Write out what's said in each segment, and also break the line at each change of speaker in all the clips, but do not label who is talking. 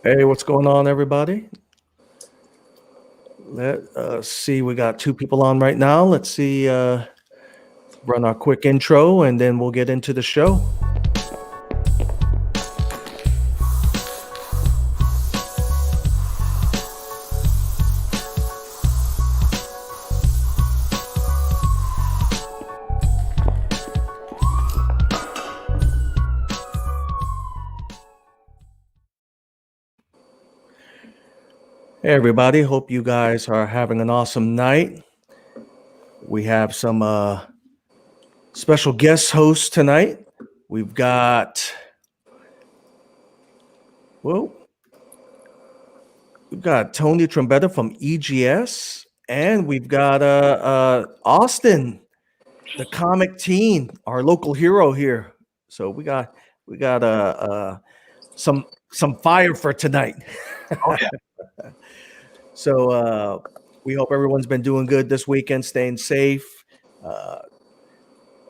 Hey, what's going on, everybody? Let us see. We got two people on right now. Let's see. Run our quick intro, and then we'll get into the show. Hey, everybody. Hope you guys are having an awesome night. We have some special guest hosts tonight. We've got, well, we've got Tony Trombetta from EGS, and we've got Austin, the comic teen, our local hero here. So we got some fire for tonight.
Oh, yeah.
So we hope everyone's been doing good this weekend, staying safe.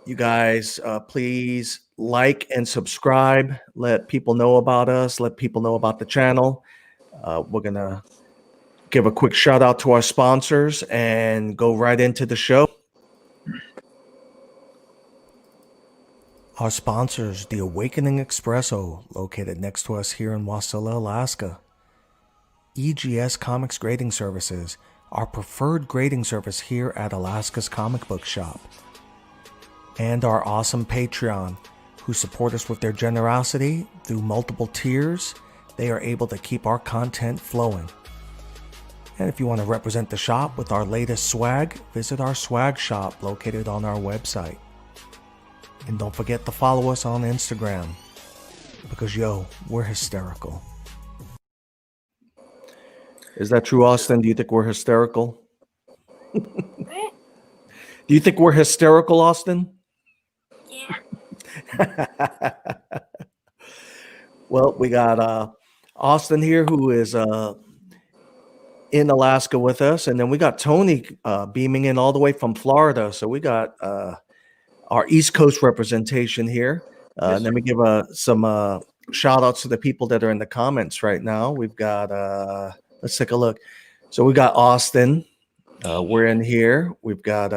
You guys, please like and subscribe. Let people know about us. Let people know about the channel. We're going to give a quick shout out to our sponsors and go right into the show. Our sponsors, the Awakening Espresso, located next to us here in Wasilla, Alaska. EGS Comics Grading Services, our preferred grading service here at Alaska's comic book shop. And our awesome Patreon, who support us with their generosity through multiple tiers. They are able to keep our content flowing. And if you want to represent the shop with our latest swag, visit our swag shop located on our website. And don't forget to follow us on Instagram, because we're hysterical. Is that true, Austin? Do you think we're hysterical? Do you think we're hysterical, Austin?
Yeah.
Well, we got Austin here, who is in Alaska with us, and then we got Tony beaming in all the way from Florida. So we got our East Coast representation here.
Yes,
and then we give some shout outs to the people that are in the comments right now. We've got let's take a look. So we got Austin. We're in here. We've got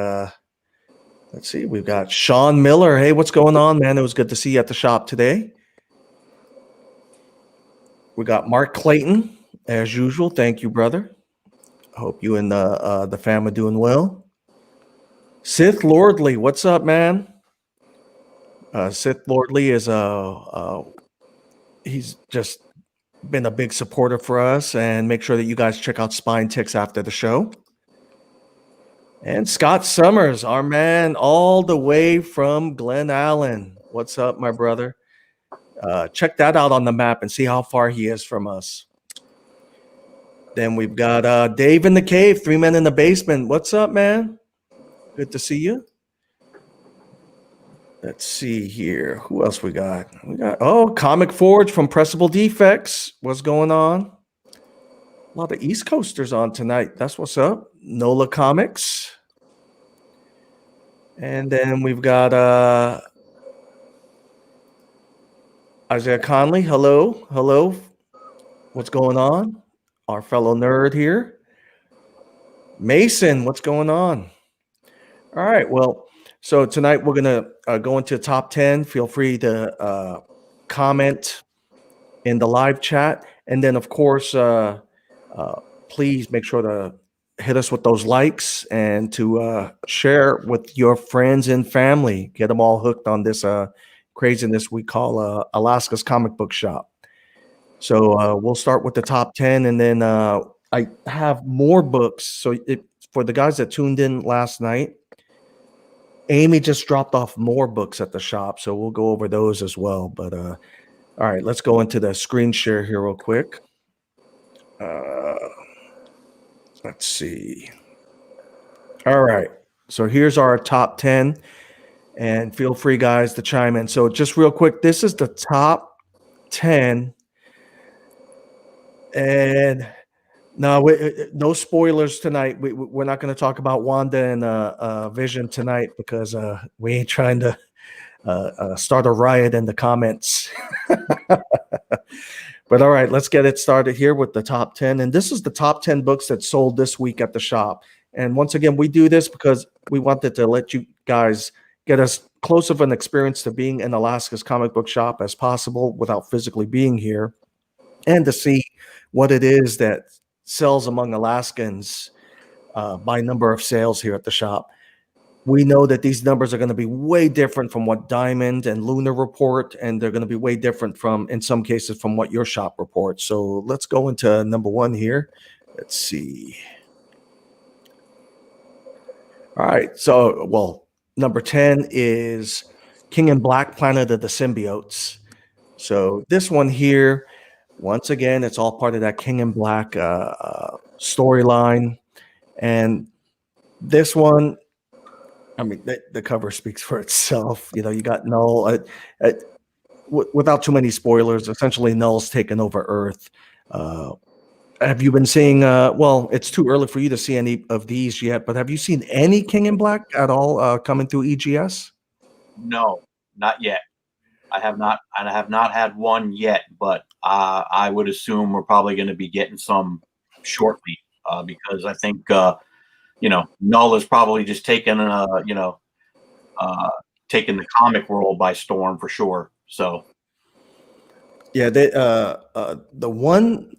let's see. We've got Sean Miller. Hey, what's going on, man? It was good to see you at the shop today. We got Mark Clayton, as usual. Thank you, brother. Hope you and the family doing well. Sith Lordley, what's up, man? Sith Lordley is he's just been a big supporter for us, and make sure that you guys check out Spine Ticks after the show. And Scott Summers, our man, all the way from Glen Allen. What's up, my brother? Check that out on the map and see how far he is from us. Then we've got Dave in the Cave, 3 Men in the Basement. What's up, man? Good to see you. Let's see here. Who else we got? We got Comic Forge from Pressable Defects. What's going on? A lot of East Coasters on tonight. That's what's up. NOLA Comics. And then we've got Isaiah Conley. Hello. What's going on? Our fellow nerd here. Mason, what's going on? All right, well, so tonight we're going to go into top 10. Feel free to comment in the live chat. And then, of course, please make sure to hit us with those likes and to share with your friends and family. Get them all hooked on this craziness we call Alaska's Comic Book Shop. So we'll start with the top 10, and then I have more books. So for the guys that tuned in last night, Amy just dropped off more books at the shop, so we'll go over those as well. But all right, let's go into the screen share here real quick. Let's see. All right, so here's our top 10, and feel free, guys, to chime in. So just real quick, this is the top 10, and no spoilers tonight. We're not going to talk about Wanda and Vision tonight, because we ain't trying to start a riot in the comments. But all right, let's get it started here with the top 10. And this is the top 10 books that sold this week at the shop. And once again, we do this because we wanted to let you guys get as close of an experience to being in Alaska's comic book shop as possible without physically being here, and to see what it is that sells among Alaskans by number of sales here at the shop. We know that these numbers are going to be way different from what Diamond and Lunar report, and they're going to be way different from, in some cases, from what your shop reports. So let's go into number one here. Let's see. All right. So, well, number 10 is King in Black, Planet of the Symbiotes. So this one here, once again, it's all part of that King in Black storyline. And this one, I mean, the cover speaks for itself. You know, you got Null. Without too many spoilers, essentially Null's taken over Earth. Have you been seeing? Well, it's too early for you to see any of these yet, but have you seen any King in Black at all coming through EGS?
No, not yet. I have not had one yet, but I would assume we're probably going to be getting some shortly because I think Null is probably just taking taking the comic world by storm for sure. So
yeah, the one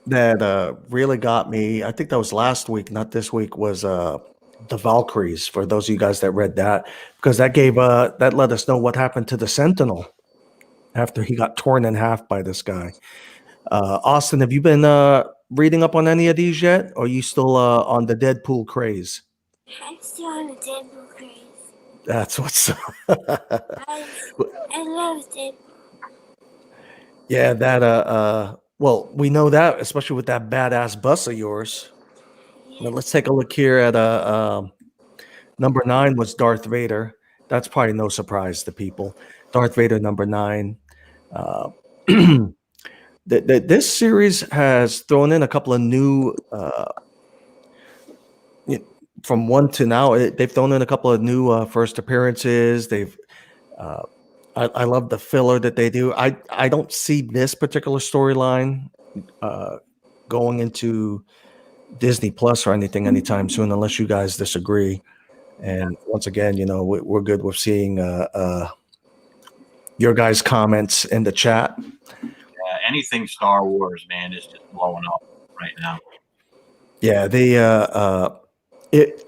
that really got me, I think that was last week, not this week, was the Valkyries. For those of you guys that read that, because that gave that let us know what happened to the Sentinel after he got torn in half by this guy. Austin, have you been reading up on any of these yet? Or are you still on the Deadpool craze?
I'm still on the Deadpool craze.
That's what's
I love Deadpool.
Yeah, that well, we know that, especially with that badass bus of yours.
Yeah.
Now let's take a look here at number 9 was Darth Vader. That's probably no surprise to people. Darth Vader number 9. This series has thrown in a couple of new from 1 to now. They've thrown in a couple of new first appearances. They've I love the filler that they do. I don't see this particular storyline going into Disney Plus or anything anytime soon, unless you guys disagree. And once again, you know, we're good with seeing your guys' comments in the chat.
anything Star Wars, man, is just blowing up right now.
Yeah,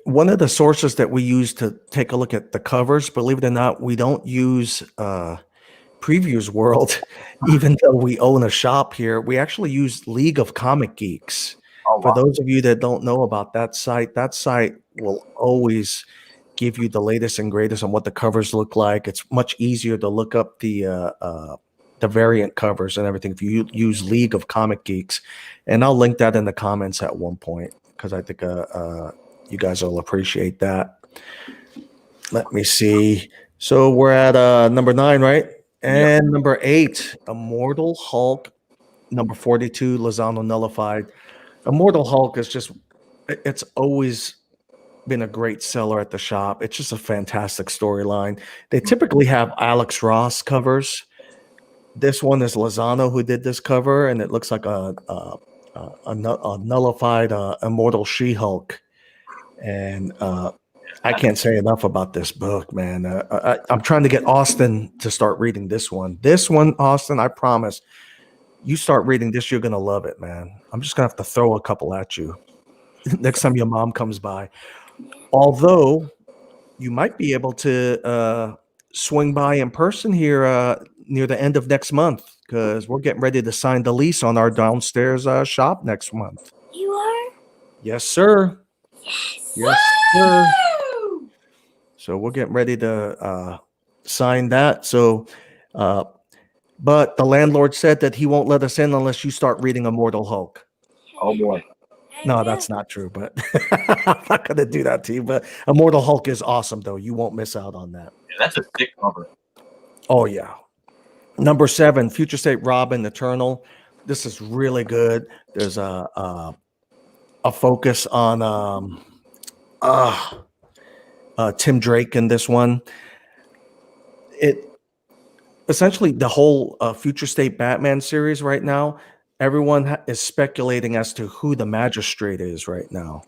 one of the sources that we use to take a look at the covers, believe it or not, we don't use Previews World, even though we own a shop here. We actually use League of Comic Geeks.
Oh,
For
wow.
those of you that don't know about that site will always give you the latest and greatest on what the covers look like. It's much easier to look up the variant covers and everything if you use League of Comic Geeks. And I'll link that in the comments at one point because I think you guys will appreciate that. Let me see. So we're at number 9, right? And number 8, Immortal Hulk, number 42, Lozano Nullified. Immortal Hulk is just, it's always been a great seller at the shop. It's just a fantastic storyline. They typically have Alex Ross covers. This one is Lozano who did this cover, and it looks like a nullified Immortal She-Hulk. And I can't say enough about this book, man. I'm trying to get Austin to start reading this one. This one, Austin, I promise, you start reading this, you're going to love it, man. I'm just going to have to throw a couple at you next time your mom comes by. Although you might be able to swing by in person here near the end of next month, because we're getting ready to sign the lease on our downstairs shop next month.
You are?
Yes, sir.
Yes.
Yes, sir. So we're getting ready to sign that. So, but the landlord said that he won't let us in unless you start reading Immortal Hulk.
Oh boy.
No, that's not true, but I'm not going to do that to you. But Immortal Hulk is awesome, though. You won't miss out on that.
Yeah, that's a thick cover.
Oh, yeah. Number 7, Future State Robin Eternal. This is really good. There's a focus on Tim Drake in this one. essentially the whole Future State Batman series right now, everyone is speculating as to who the magistrate is right now.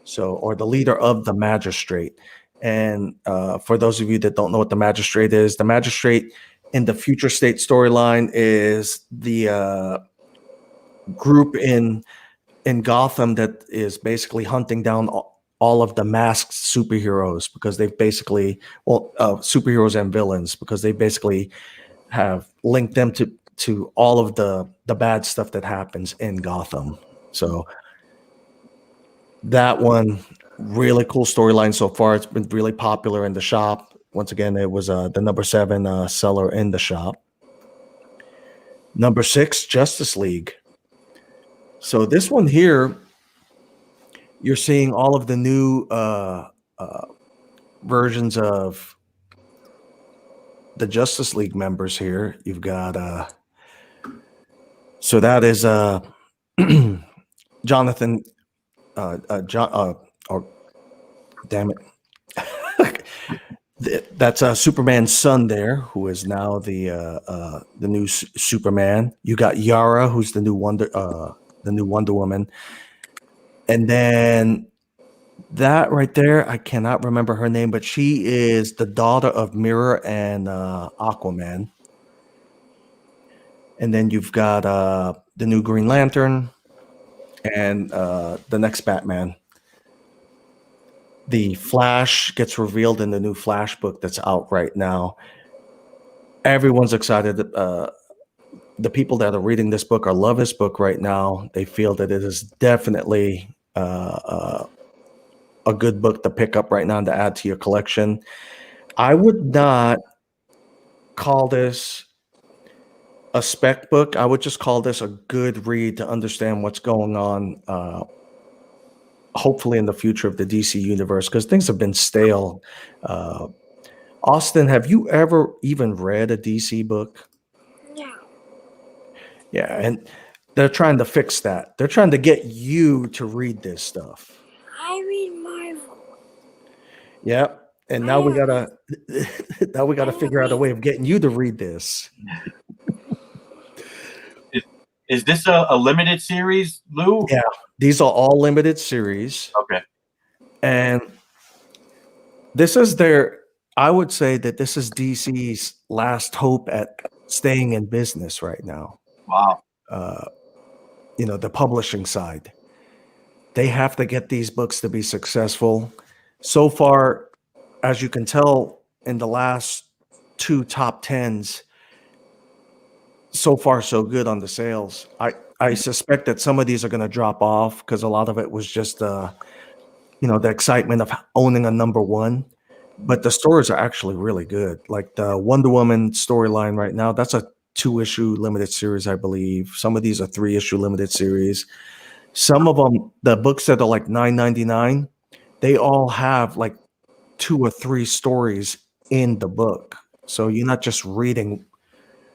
So, or the leader of the magistrate. And for those of you that don't know what the magistrate is, the magistrate in the Future State storyline is the group in Gotham that is basically hunting down all of the masked superheroes because they've basically, superheroes and villains, because they basically have linked them to all of the bad stuff that happens in Gotham. So that one, really cool storyline so far. It's been really popular in the shop. Once again, it was the number 7 seller in the shop. Number 6, Justice League. So this one here, you're seeing all of the new versions of the Justice League members here. You've got so that is Jonathan John or damn it. That's Superman's son there, who is now the new Superman. You got Yara, who's the new Wonder Woman, and then that right there, I cannot remember her name, but she is the daughter of Mirror and Aquaman. And then you've got the new Green Lantern and the next Batman. The Flash gets revealed in the new Flash book that's out right now. Everyone's excited. The people that are reading this book love this book right now. They feel that it is definitely a good book to pick up right now and to add to your collection. I would not call this a spec book. I would just call this a good read to understand what's going on, hopefully in the future of the DC universe, because things have been stale. Austin, have you ever even read a DC book?
No.
Yeah, and they're trying to fix that. They're trying to get you to read this stuff.
I read Marvel.
Yeah, and now we gotta figure out a way of getting you to read this.
Is this a limited series, Lou?
Yeah, these are all limited series.
Okay.
And this is I would say that this is DC's last hope at staying in business right now.
Wow.
The publishing side. They have to get these books to be successful. So far, as you can tell in the last 2 top 10s, so far so good on the sales. I suspect that some of these are going to drop off because a lot of it was just the excitement of owning a number 1. But the stories are actually really good. Like the Wonder Woman storyline right now, that's a 2-issue limited series, I believe. Some of these are 3-issue limited series. Some of them, the books that are like $9.99, they all have like 2 or 3 stories in the book. So you're not just reading.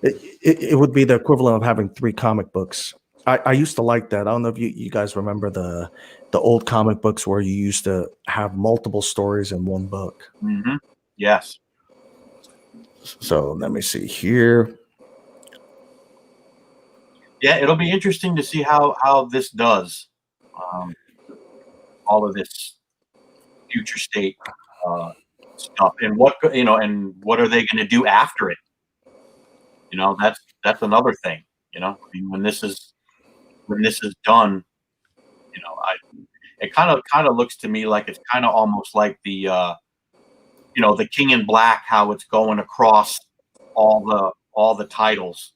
It would be the equivalent of having 3 comic books. I used to like that. I don't know if you guys remember the old comic books where you used to have multiple stories in one book.
Mm-hmm. Yes.
So let me see here.
Yeah, it'll be interesting to see how this does. All of this future state stuff, and what are they going to do after it? That's another thing. I mean, when this is done, it kind of looks to me like it's kind of almost like the the King in Black, how it's going across all the titles.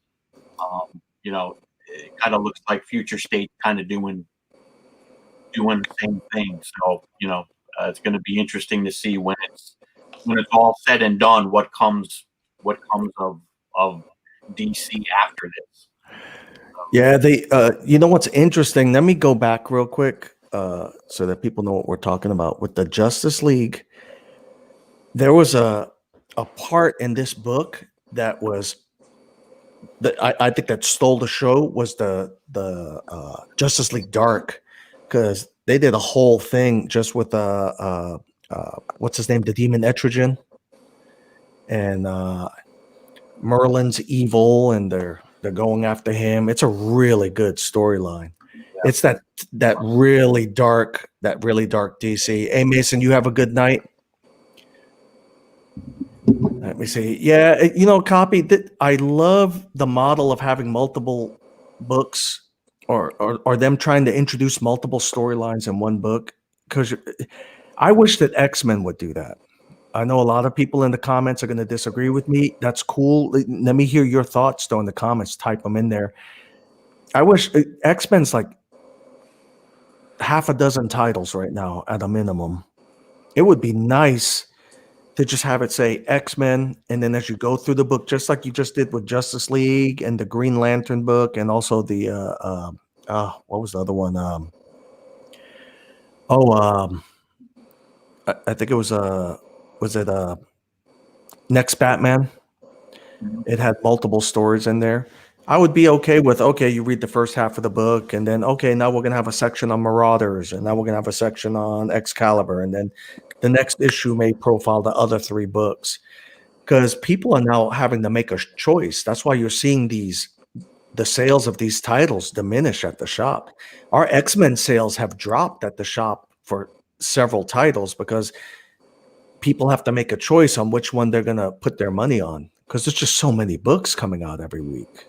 It kind of looks like Future State kind of doing the same thing. So it's going to be interesting to see when it's all said and done what comes of DC after this.
Yeah, what's interesting? Let me go back real quick so that people know what we're talking about. With the Justice League, there was a part in this book that was that I think that stole the show was the Justice League Dark, because they did a whole thing just with what's his name, the Demon Etrigan, and Merlin's evil and they're going after him. It's a really good storyline.
Yeah.
It's that really dark DC. Hey Mason, you have a good night. Let me see. Yeah, copy that. I love the model of having multiple books or them trying to introduce multiple storylines in one book. Because I wish that X-Men would do that. I know a lot of people in the comments are going to disagree with me. That's cool. Let me hear your thoughts though in the comments. Type them in there. I wish X-Men's like half a dozen titles right now at a minimum. It would be nice to just have it say X-Men, and then as you go through the book, just like you just did with Justice League and the Green Lantern book, and also the what was the other one? I think it was Next Batman? It had multiple stories in there. I would be okay with, you read the first half of the book, and then, now we're going to have a section on Marauders, and now we're going to have a section on Excalibur, and then the next issue may profile the other 3 books. Because people are now having to make a choice. That's why you're seeing the sales of these titles diminish at the shop. Our X-Men sales have dropped at the shop for several titles because people have to make a choice on which one they're going to put their money on. Because there's just so many books coming out every week.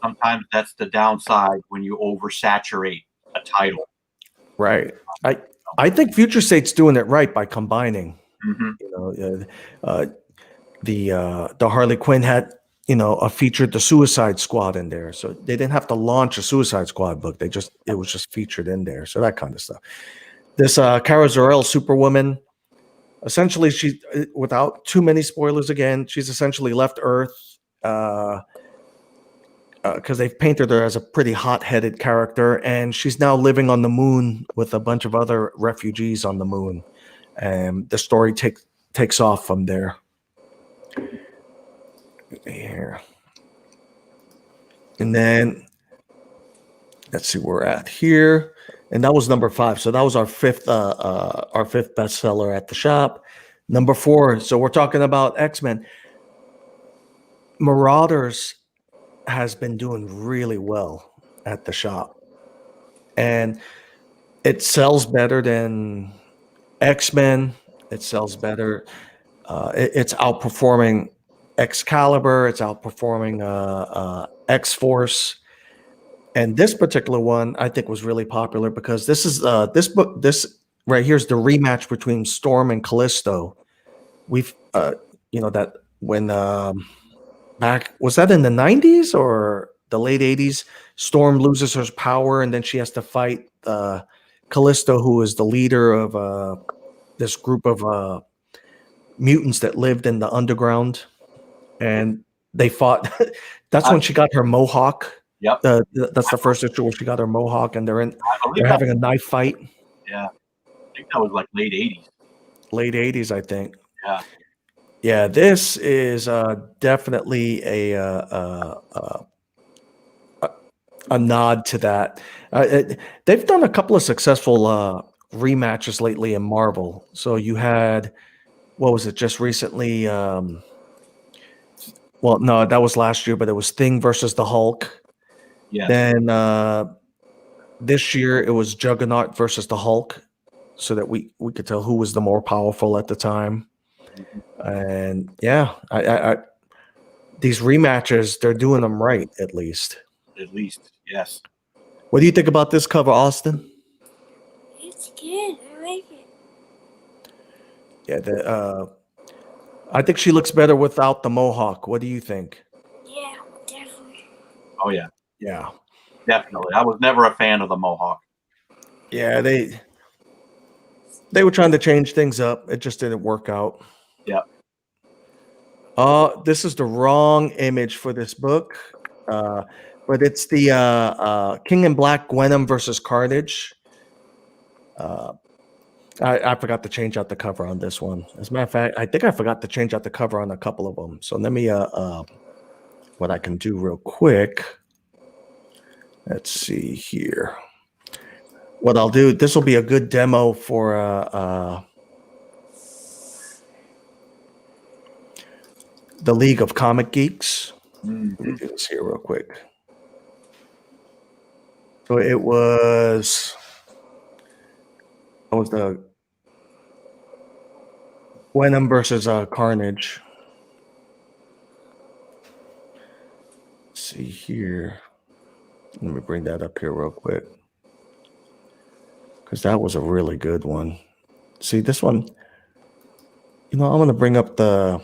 Sometimes that's the downside when you oversaturate a title.
Right. I think Future State's doing it right by combining.
Mm-hmm.
The Harley Quinn had featured the Suicide Squad in there, so they didn't have to launch a Suicide Squad book. It was just featured in there, so that kind of stuff. This Kara Zor-El Superwoman, essentially, she, without too many spoilers, again, she's essentially left Earth because they've painted her as a pretty hot-headed character, and she's now living on the moon with a bunch of other refugees on the moon, and the story takes off from there. Here. And then let's see where we're at here. And that was number 5. So that was our fifth bestseller at the shop. Number 4. So we're talking about X-Men. Marauders has been doing really well at the shop. And it sells better than X-Men. It sells better. It's outperforming Excalibur. It's outperforming X-Force. And this particular one, I think, was really popular because this is this right here's the rematch between Storm and Callisto. We've that when back, was that in the 90s or the late 80s? Storm loses her power and then she has to fight Callisto, who is the leader of this group of mutants that lived in the underground, and they fought. That's when she got her mohawk.
Yep.
That's the first issue where she got her mohawk, and they're having a knife fight.
Yeah, I think that was like late 80s.
Late 80s, I think.
Yeah.
Yeah, this is definitely a nod to that. They've done a couple of successful rematches lately in Marvel. So you had, what was it, just recently? Well, no, that was last year, but it was Thing versus the Hulk.
Yes.
Then this year it was Juggernaut versus the Hulk, so that we could tell who was the more powerful at the time. And yeah, I these rematches, they're doing them right, at least.
At least, yes.
What do you think about this cover, Austin?
It's good. I like it.
Yeah, I think she looks better without the mohawk. What do you think?
Yeah, definitely.
Oh yeah.
Yeah.
Definitely. I was never a fan of the mohawk.
Yeah, they were trying to change things up. It just didn't work out.
Yeah.
This is the wrong image for this book. But it's the King in Black Venom versus Carnage. I forgot to change out the cover on this one. As a matter of fact, I think I forgot to change out the cover on a couple of them. So let me what I can do real quick. Let's see here. What I'll do, this will be a good demo for the League of Comic Geeks. Let me
Mhm.
do this here real quick. So it was the Venom versus Carnage. Let's see here. Let me bring that up here real quick, because that was a really good one. See, this one, I'm going to bring up the...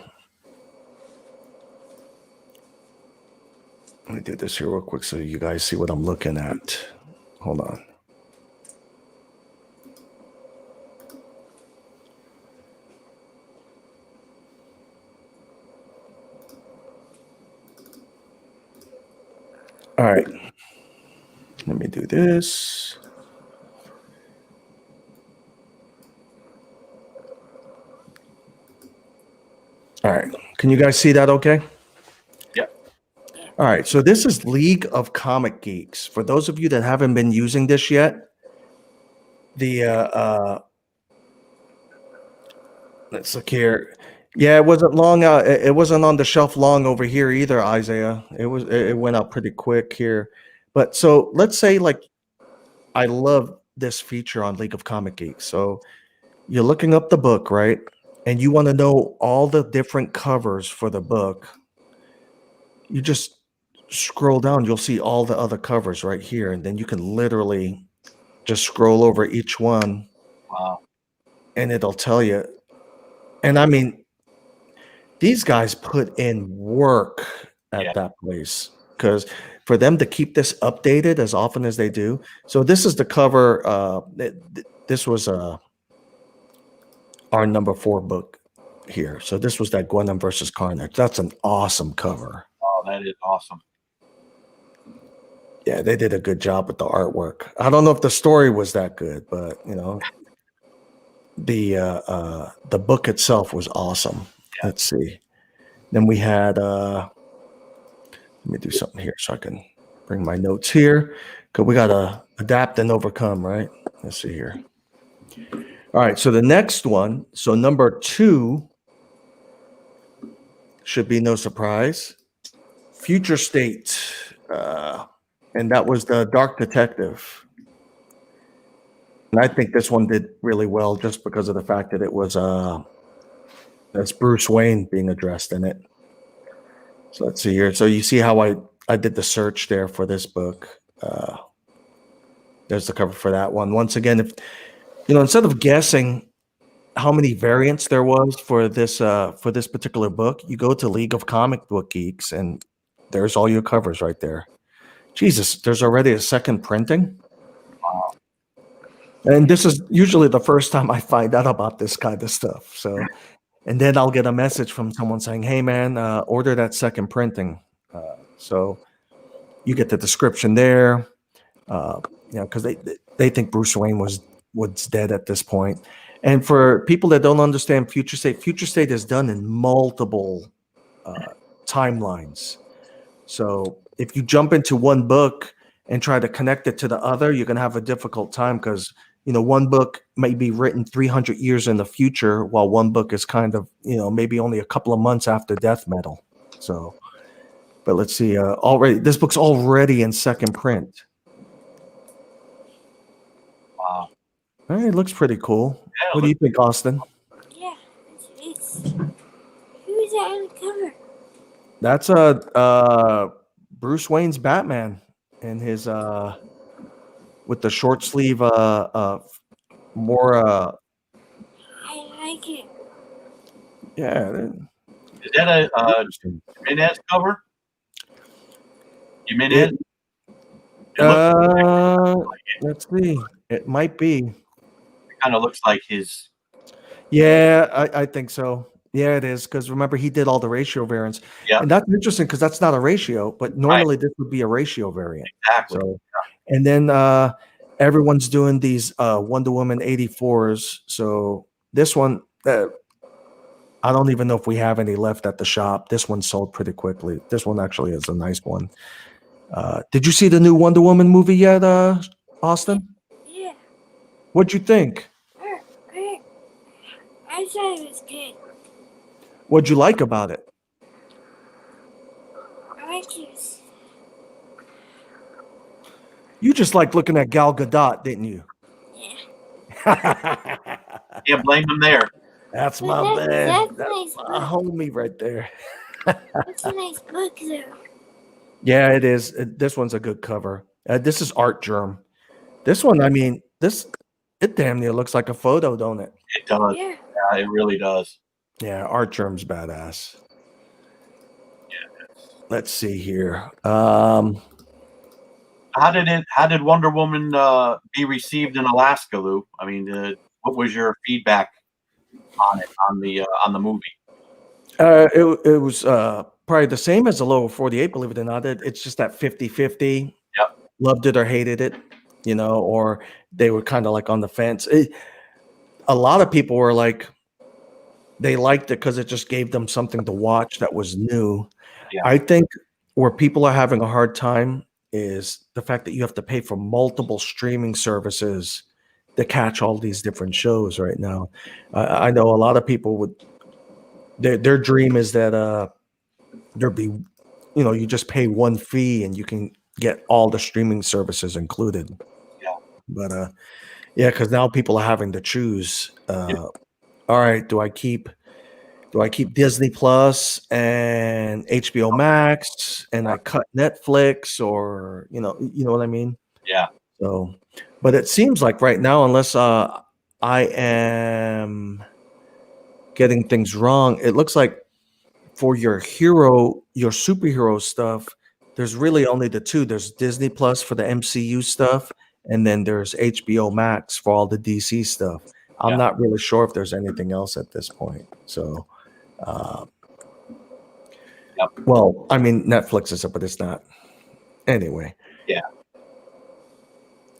Let me do this here real quick so you guys see what I'm looking at. Hold on. All right. Let me do this. All right. Can you guys see that okay?
Yep.
All right. So this is League of Comic Geeks. For those of you that haven't been using this yet, let's look here. Yeah, it wasn't long. It wasn't on the shelf long over here either, Isaiah. It went out pretty quick here. But so let's say, like, I love this feature on League of Comic Geeks. So you're looking up the book, right? And you want to know all the different covers for the book. You just scroll down, you'll see all the other covers right here. And then you can literally just scroll over each one
Wow.
and it'll tell you. And I mean, these guys put in work at
Yeah.
that place, because for them to keep this updated as often as they do. So this is the cover. This was our number 4 book here. So this was that Gwendoline versus Carnage. That's an awesome cover.
Oh, that is awesome.
Yeah, they did a good job with the artwork. I don't know if the story was that good, but the book itself was awesome.
Yeah.
Let's see. Then we had let me do something here so I can bring my notes here, because we gotta adapt and overcome, right? Let's see here. All right, so the next one, so number 2 should be no surprise. Future State, and that was the Dark Detective. And I think this one did really well just because of the fact that it was that's Bruce Wayne being addressed in it. So let's see here. So you see how I did the search there for this book. There's the cover for that one. Once again, if instead of guessing how many variants there was for this particular book, you go to League of Comic Book Geeks and there's all your covers right there. Jesus, there's already a second printing.
Wow.
And this is usually the first time I find out about this kind of stuff. So, and then I'll get a message from someone saying, "Hey, man, order that second printing." So you get the description there. Because they think Bruce Wayne was dead at this point. And for people that don't understand Future State is done in multiple timelines. So if you jump into one book and try to connect it to the other, you're going to have a difficult time, because one book may be written 300 years in the future, while one book is kind of maybe only a couple of months after Death Metal. So, but let's see. This book's already in second print.
Wow.
All right, it looks pretty cool.
Yeah,
What do you think, Austin?
Yeah, it's who's that on the cover?
That's Bruce Wayne's Batman and his with the short sleeve more
I like it.
yeah.
Is that a Jimenez cover? Jimenez?
Let's see. It might be.
It kind of looks like his.
Yeah, I think so. Yeah, it is, because remember, he did all the ratio variants.
Yeah.
And that's interesting, because that's not a ratio, but normally this would be a ratio variant.
Exactly.
So, and then everyone's doing these Wonder Woman 84s. So this one, I don't even know if we have any left at the shop. This one sold pretty quickly. This one actually is a nice one. Did you see the new Wonder Woman movie yet, Austin?
Yeah.
What'd you think?
I thought it was good.
What'd you like about it?
characters.
You just like looking at Gal Gadot, didn't you?
Yeah.
Can't blame him there.
That's
But
my man.
that's
That's
nice
my
book.
homie right there.
That's a nice book, though.
Yeah, it is. This one's a good cover. This is Art Germ. This one, I mean, it damn near looks like a photo, don't it?
It does.
Yeah.
Yeah, it really does.
Yeah, Art Germ's badass.
Yeah.
Let's see here.
How did Wonder Woman be received in Alaska, Lou? I mean, what was your feedback on it on the movie?
It was probably the same as the lower 48, believe it or not. It's just that 50-50.
Yep.
Loved it or hated it, or they were kind of like on the fence. A lot of people were like, they liked it because it just gave them something to watch that was new.
Yeah.
I think where people are having a hard time is the fact that you have to pay for multiple streaming services to catch all these different shows right now. I know a lot of people would, their dream is that there'd be, you just pay one fee and you can get all the streaming services included.
Yeah.
But yeah, because now people are having to choose. All right, do I keep Disney Plus and HBO Max and I cut Netflix, or you know what I mean?
Yeah.
So, but it seems like right now, unless I am getting things wrong, it looks like for your superhero stuff, there's really only the two. There's Disney Plus for the MCU stuff, and then there's HBO Max for all the DC stuff. I'm not really sure if there's anything else at this point. So, well, I mean, Netflix is up, but it's not. Anyway.
Yeah.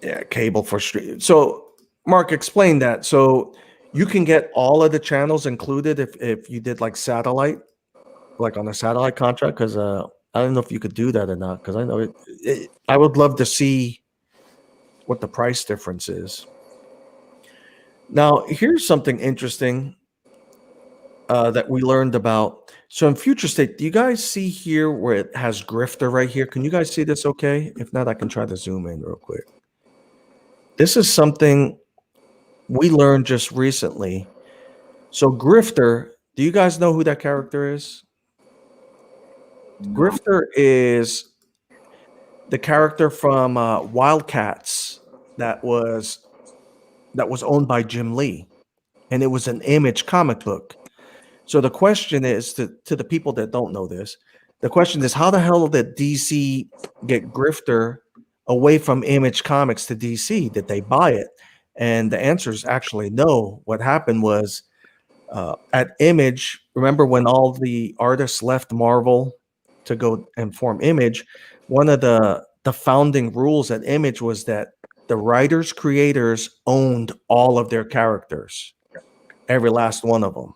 Yeah, cable for stream. So, Mark, explain that. So, you can get all of the channels included if you did like satellite, like on a satellite contract. Because I don't know if you could do that or not. Because I know I would love to see what the price difference is. Now, here's something interesting that we learned about. So in Future State, do you guys see here where it has Grifter right here? Can you guys see this okay? If not, I can try to zoom in real quick. This is something we learned just recently. So Grifter, do you guys know who that character is? Grifter is the character from Wildcats that was owned by Jim Lee, and it was an Image comic book. So the question is to the people that don't know this, the question is, how the hell did DC get Grifter away from Image Comics to DC? Did they buy it? And the answer is actually no. What happened was at Image, remember when all the artists left Marvel to go and form Image, one of the founding rules at Image was that the writers, creators owned all of their characters, every last one of them.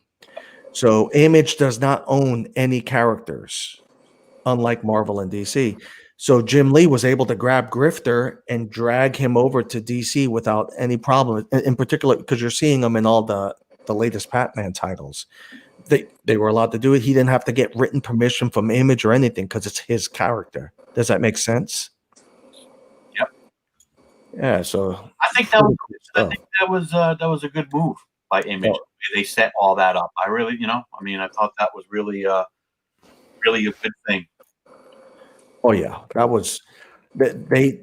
So Image does not own any characters, unlike Marvel and DC. So Jim Lee was able to grab Grifter and drag him over to DC without any problem. In particular, because you're seeing him in all the latest Batman titles. They were allowed to do it. He didn't have to get written permission from Image or anything because it's his character. Does that make sense?
Yep.
Yeah. So
I think that was a good move by Image.
Oh.
They set all that up. I really, I thought that was really really a good thing.
Oh yeah, that was they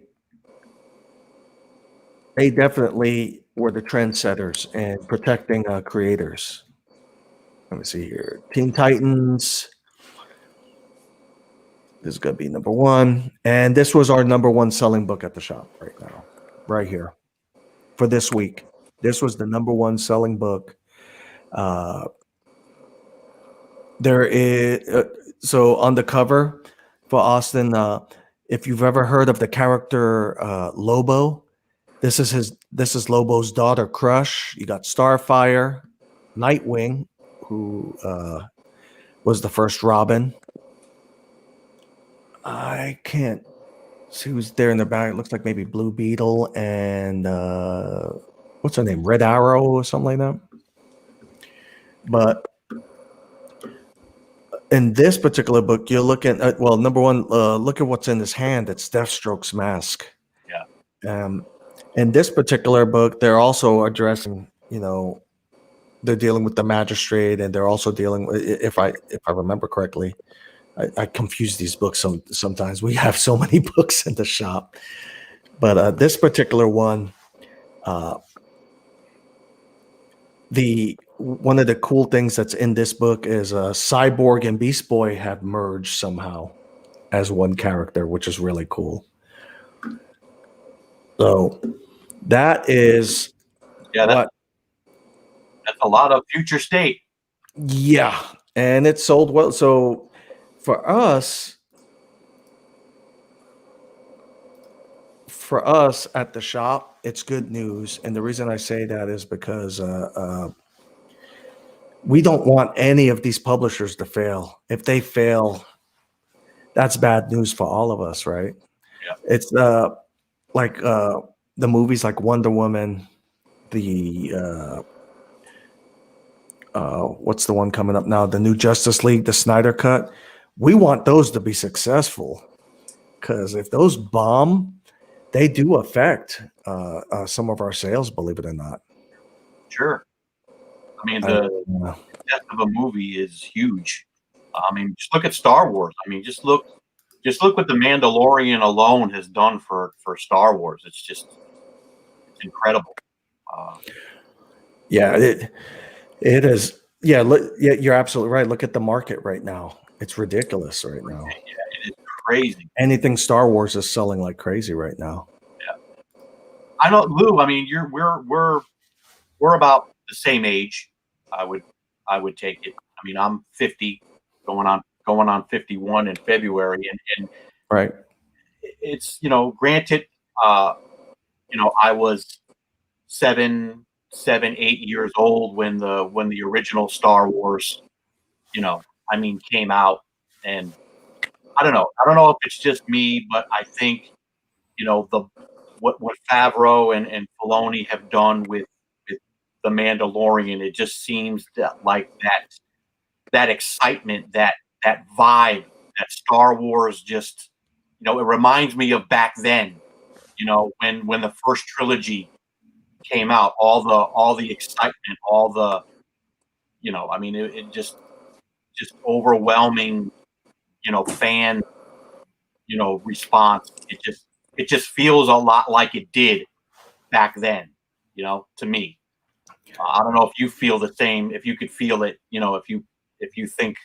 definitely were the trendsetters and protecting creators. Let me see here. Teen Titans. This is going to be number one. And this was our number one selling book at the shop right now, right here for this week. This was the number one selling book. There is so on the cover for Austin. If you've ever heard of the character Lobo, this is Lobo's daughter Crush. You got Starfire, Nightwing, who was the first Robin. I can't see who's there in the back. It looks like maybe Blue Beetle and what's her name? Red Arrow or something like that. But in this particular book, you're looking at, well, number one, look at what's in his hand. It's Deathstroke's mask.
Yeah.
In this particular book, they're also addressing, they're dealing with the magistrate, and they're also dealing with, if I remember correctly, I confuse these books sometimes. We have so many books in the shop, but this particular one, one of the cool things that's in this book is Cyborg and Beast Boy have merged somehow as one character, which is really cool. So that is
That's a lot of future state.
Yeah, and it sold well. So for us at the shop, it's good news. And the reason I say that is because we don't want any of these publishers to fail. If they fail, that's bad news for all of us, right?
Yeah.
It's like the movies like Wonder Woman, the what's the one coming up now? The new Justice League, the Snyder Cut. We want those to be successful, because if those bomb, they do affect some of our sales, believe it or not.
Sure. I mean, the death of a movie is huge. I mean, just look at Star Wars. I mean, just look what the Mandalorian alone has done for Star Wars. It's incredible.
Yeah, it is. Yeah, you're absolutely right. Look at the market right now. It's ridiculous right now.
Yeah, it is crazy.
Anything Star Wars is selling like crazy right now.
Yeah. I know, Lou. I mean, we're about the same age. I would take it. I mean, I'm 50, going on 51 in February, and
right.
It's granted, I was 7, 8 years old when the original Star Wars, came out, and I don't know if it's just me, but I think what Favreau and Filoni have done with the Mandalorian, it just seems that like that excitement, that vibe, that Star Wars just, it reminds me of back then, when the first trilogy came out, all the excitement, all the, it just overwhelming, fan, response. It just feels a lot like it did back then, to me. I don't know if you feel the same, if you could feel it, if you think,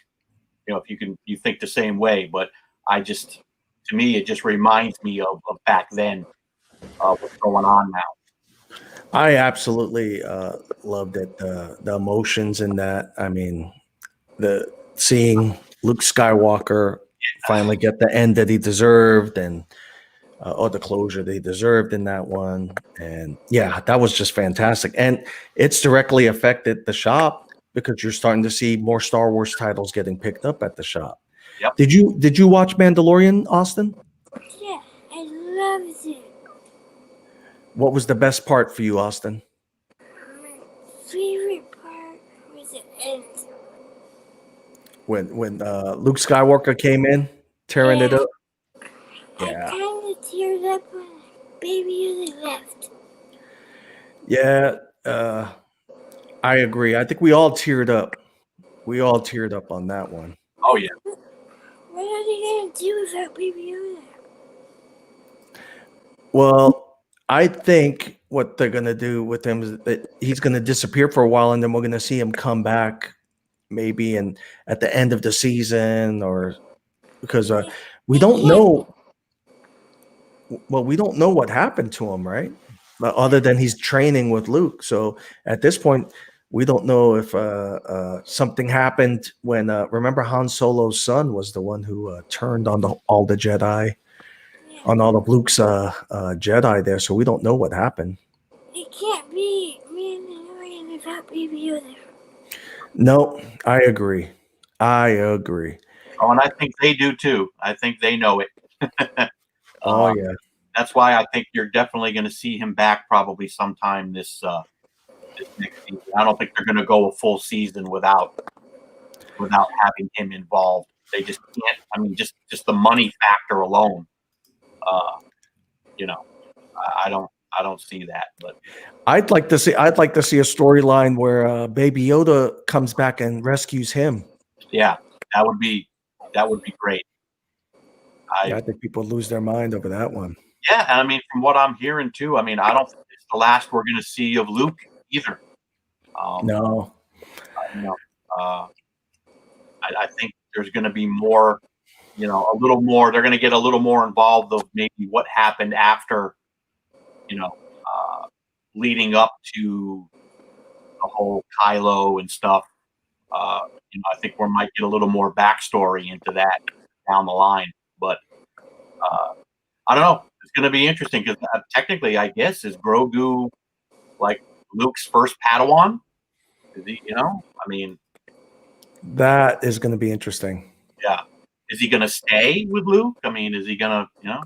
you think the same way, but to me, it just reminds me of back then, what's going on now.
I absolutely loved it. The emotions in that. I mean, the seeing Luke Skywalker finally get the end that he deserved, and or the closure that he deserved in that one. And yeah, that was just fantastic. And it's directly affected the shop, because you're starting to see more Star Wars titles getting picked up at the shop.
Yep.
Did you watch Mandalorian, Austin?
Yeah, I loved it.
What was the best part for you, Austin?
My favorite part was the end.
When Luke Skywalker came in, tearing it up.
Yeah. I kind of teared up when Baby Yoda left.
Yeah, I agree. I think we all teared up. We all teared up on that one.
Oh yeah.
What are they gonna do without Baby Yoda?
Well, I think what they're gonna do with him is that he's gonna disappear for a while, and then we're gonna see him come back, maybe at the end of the season, or because we don't know. Well, we don't know what happened to him, right? Other than he's training with Luke. So at this point, we don't know if something happened when. Remember, Han Solo's son was the one who turned on all the Jedi, on all of Luke's Jedi there. So we don't know what happened.
It can't be Mandalorian without Baby Yoda.
No, I agree. Oh,
and I think they do too. I think they know it.
Oh yeah.
That's why I think you're definitely going to see him back probably sometime this next season. I don't think they're going to go a full season without. without having him involved. They just can't. I mean, just the money factor alone. You know, I don't see that. But
I'd like to see a storyline where Baby Yoda comes back and rescues him.
yeah, that would be great.
I think people lose their mind over that one.
Yeah, and I mean, from what I'm hearing too, I mean, I don't think it's the last we're going to see of Luke either.
No.
You know, I think there's going to be more, you know, a little more. They're going to get a little more involved of maybe what happened after, you know, leading up to the whole Kylo and stuff. You know, I think we might get a little more backstory into that down the line. But I don't know. It's going to be interesting because technically, I guess, is Grogu like Luke's first Padawan? Is he? You know, I mean,
that is going to be interesting.
Yeah. Is he going to stay with Luke? I mean, is he going to, you know,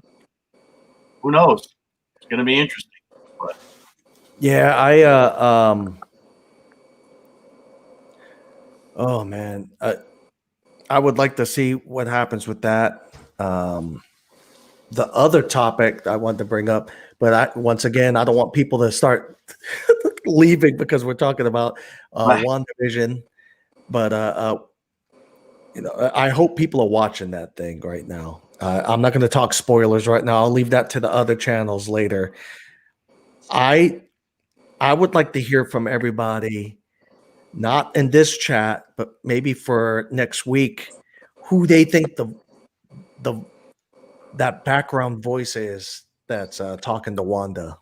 who knows? It's going to be interesting. But
yeah, oh man, I would like to see what happens with that. The other topic I wanted to bring up, but once again, I don't want people to start leaving because we're talking about
Right.
WandaVision. But you know, I hope people are watching that thing right now. I'm not going to talk spoilers right now. I'll leave that to the other channels later. I would like to hear from everybody, not in this chat, but maybe for next week, who they think that background voice is that's talking to Wanda.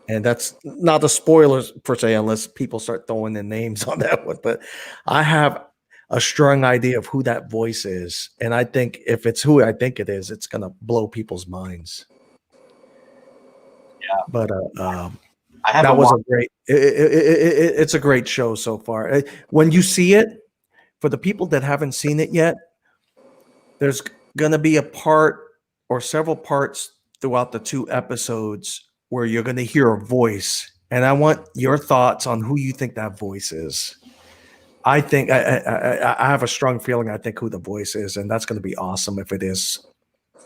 And that's not the spoilers per se, unless people start throwing in names on that one. But I have a strong idea of who that voice is. And I think if it's who I think it is, it's going to blow people's minds.
Yeah.
But it's a great show so far. When you see it, for the people that haven't seen it yet, there's going to be a part or several parts throughout the 2 episodes where you're going to hear a voice. And I want your thoughts on who you think that voice is. I think I have a strong feeling I think who the voice is, and that's going to be awesome if it is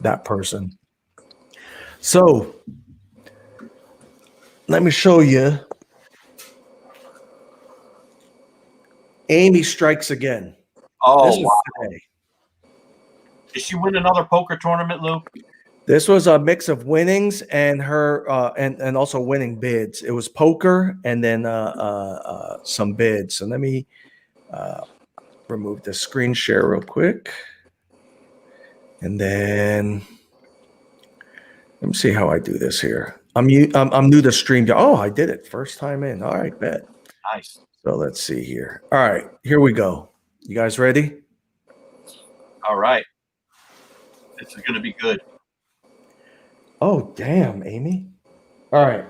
that person. So let me show you. Amy strikes again.
Oh,
This
wow.
today.
Did she win another poker tournament, Luke?
This was a mix of winnings and her and also winning bids. It was poker and then some bids. So let me remove the screen share real quick. And then let me see how I do this here. I'm new to stream. Oh, I did it first time in. All right, bet.
Nice.
So let's see here. All right, here we go. You guys ready?
All right. This is going to be good.
Oh, damn, Amy. All right.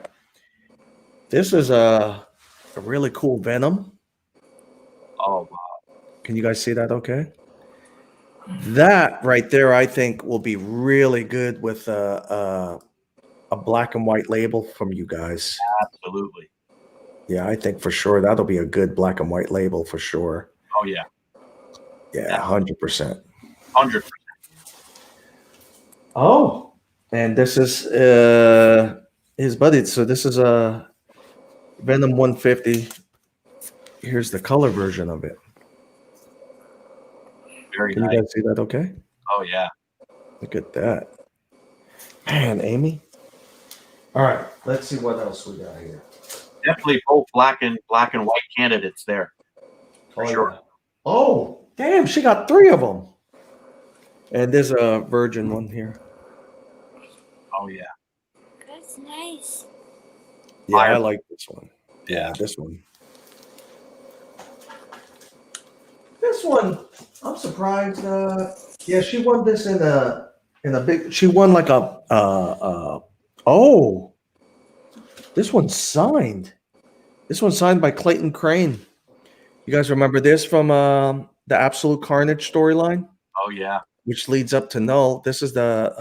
This is a really cool Venom.
Oh, wow.
Can you guys see that okay? That right there, I think, will be really good with a black and white label from you guys.
Absolutely.
Yeah, I think for sure that'll be a good black and white label for sure.
Oh, yeah.
Yeah, 100%.
100%.
Oh, and this is his buddy. So this is a Venom 150. Here's the color version of it.
Very
Can
nice.
you guys see that okay?
Oh, yeah.
Look at that. Man, Amy. All right, let's see what else we got here.
Definitely both black and white candidates there. For sure.
Yeah. Oh, damn, she got 3 of them. And there's a virgin one here.
Oh, yeah.
That's nice.
Yeah,
Fire.
I like this one.
Yeah.
This one. This one, I'm surprised. Yeah, she won this in a big. She won like a. Oh, this one's signed. This one's signed by Clayton Crane. You guys remember this from the Absolute Carnage storyline?
Oh, yeah.
Which leads up to Null. This is the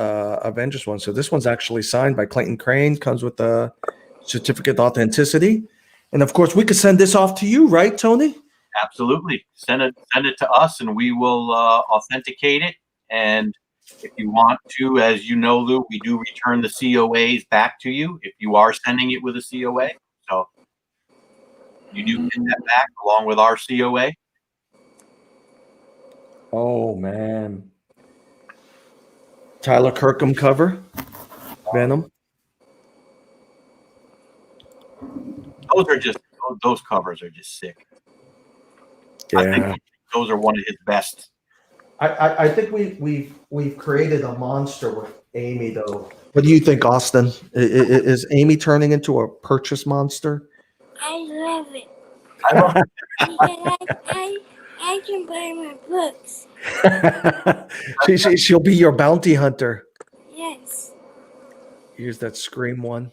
Avengers one. So this one's actually signed by Clayton Crane, comes with a certificate of authenticity. And of course, we could send this off to you, right, Tony?
Absolutely. Send it to us, and we will authenticate it. And if you want to, as you know, Lou, we do return the COAs back to you if you are sending it with a COA. So you do get that back along with our COA.
Oh man. Tyler Kirkham cover. Venom.
Those covers are just sick.
Yeah.
I think those are one of his best.
I think we've created a monster with Amy though. What do you think, Austin? Is Amy turning into a purchase monster?
I love it.
I love
Because I can buy my books.
She'll be your bounty hunter.
Yes.
Here's that Scream one.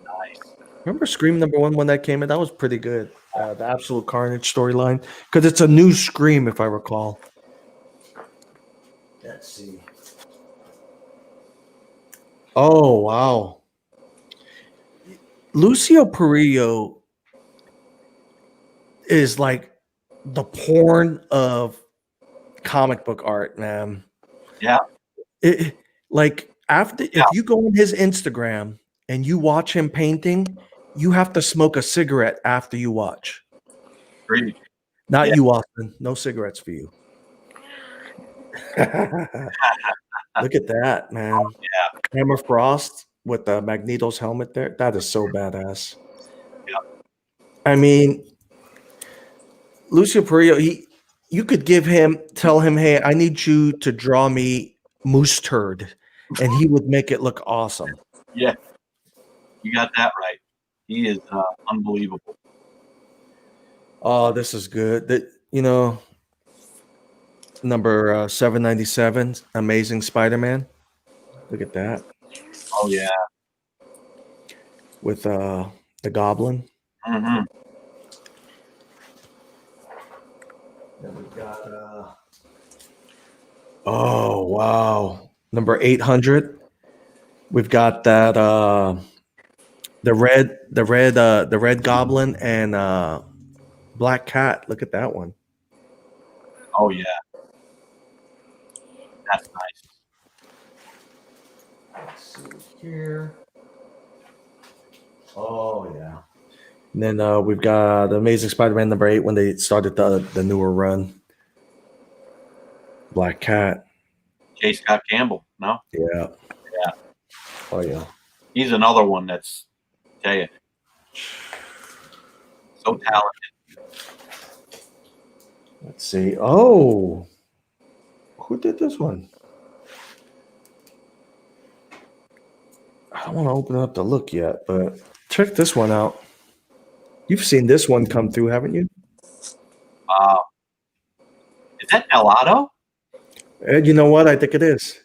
Nice.
Remember Scream #1 when that came in? That was pretty good. The Absolute Carnage storyline, because it's a new Scream, if I recall. Let's see. Oh wow, Lucio Perillo is like the porn of comic book art, man.
Yeah.
Like after, if you go on his Instagram and you watch him painting, you have to smoke a cigarette after you watch.
Great.
Not
Yeah.
you, Austin. No cigarettes for you. Look at that, man.
Yeah.
Hammer Frost with the Magneto's helmet there. That is so badass.
Yeah.
I mean, Lucio Perillo, you could tell him, hey, I need you to draw me Moose Turd, and he would make it look awesome.
Yeah. You got that right. He is unbelievable.
Oh, this is good. Number 797, Amazing Spider-Man. Look at that.
Oh yeah.
With the Goblin.
Mm-hmm.
Then we've got oh wow, number 800. We've got that the red Goblin and Black Cat. Look at that one.
Oh yeah. That's nice.
Let's see here. Oh yeah. And then we've got Amazing Spider-Man number 8 when they started the newer run. Black Cat.
J. Scott Campbell. No.
Yeah.
Yeah.
Oh yeah.
He's another one that's, tell you, so talented.
Let's see. Oh, who did this one? I don't want to open it up to look yet, but check this one out. You've seen this one come through, haven't you?
Is that Delado?
And you know what? I think it is.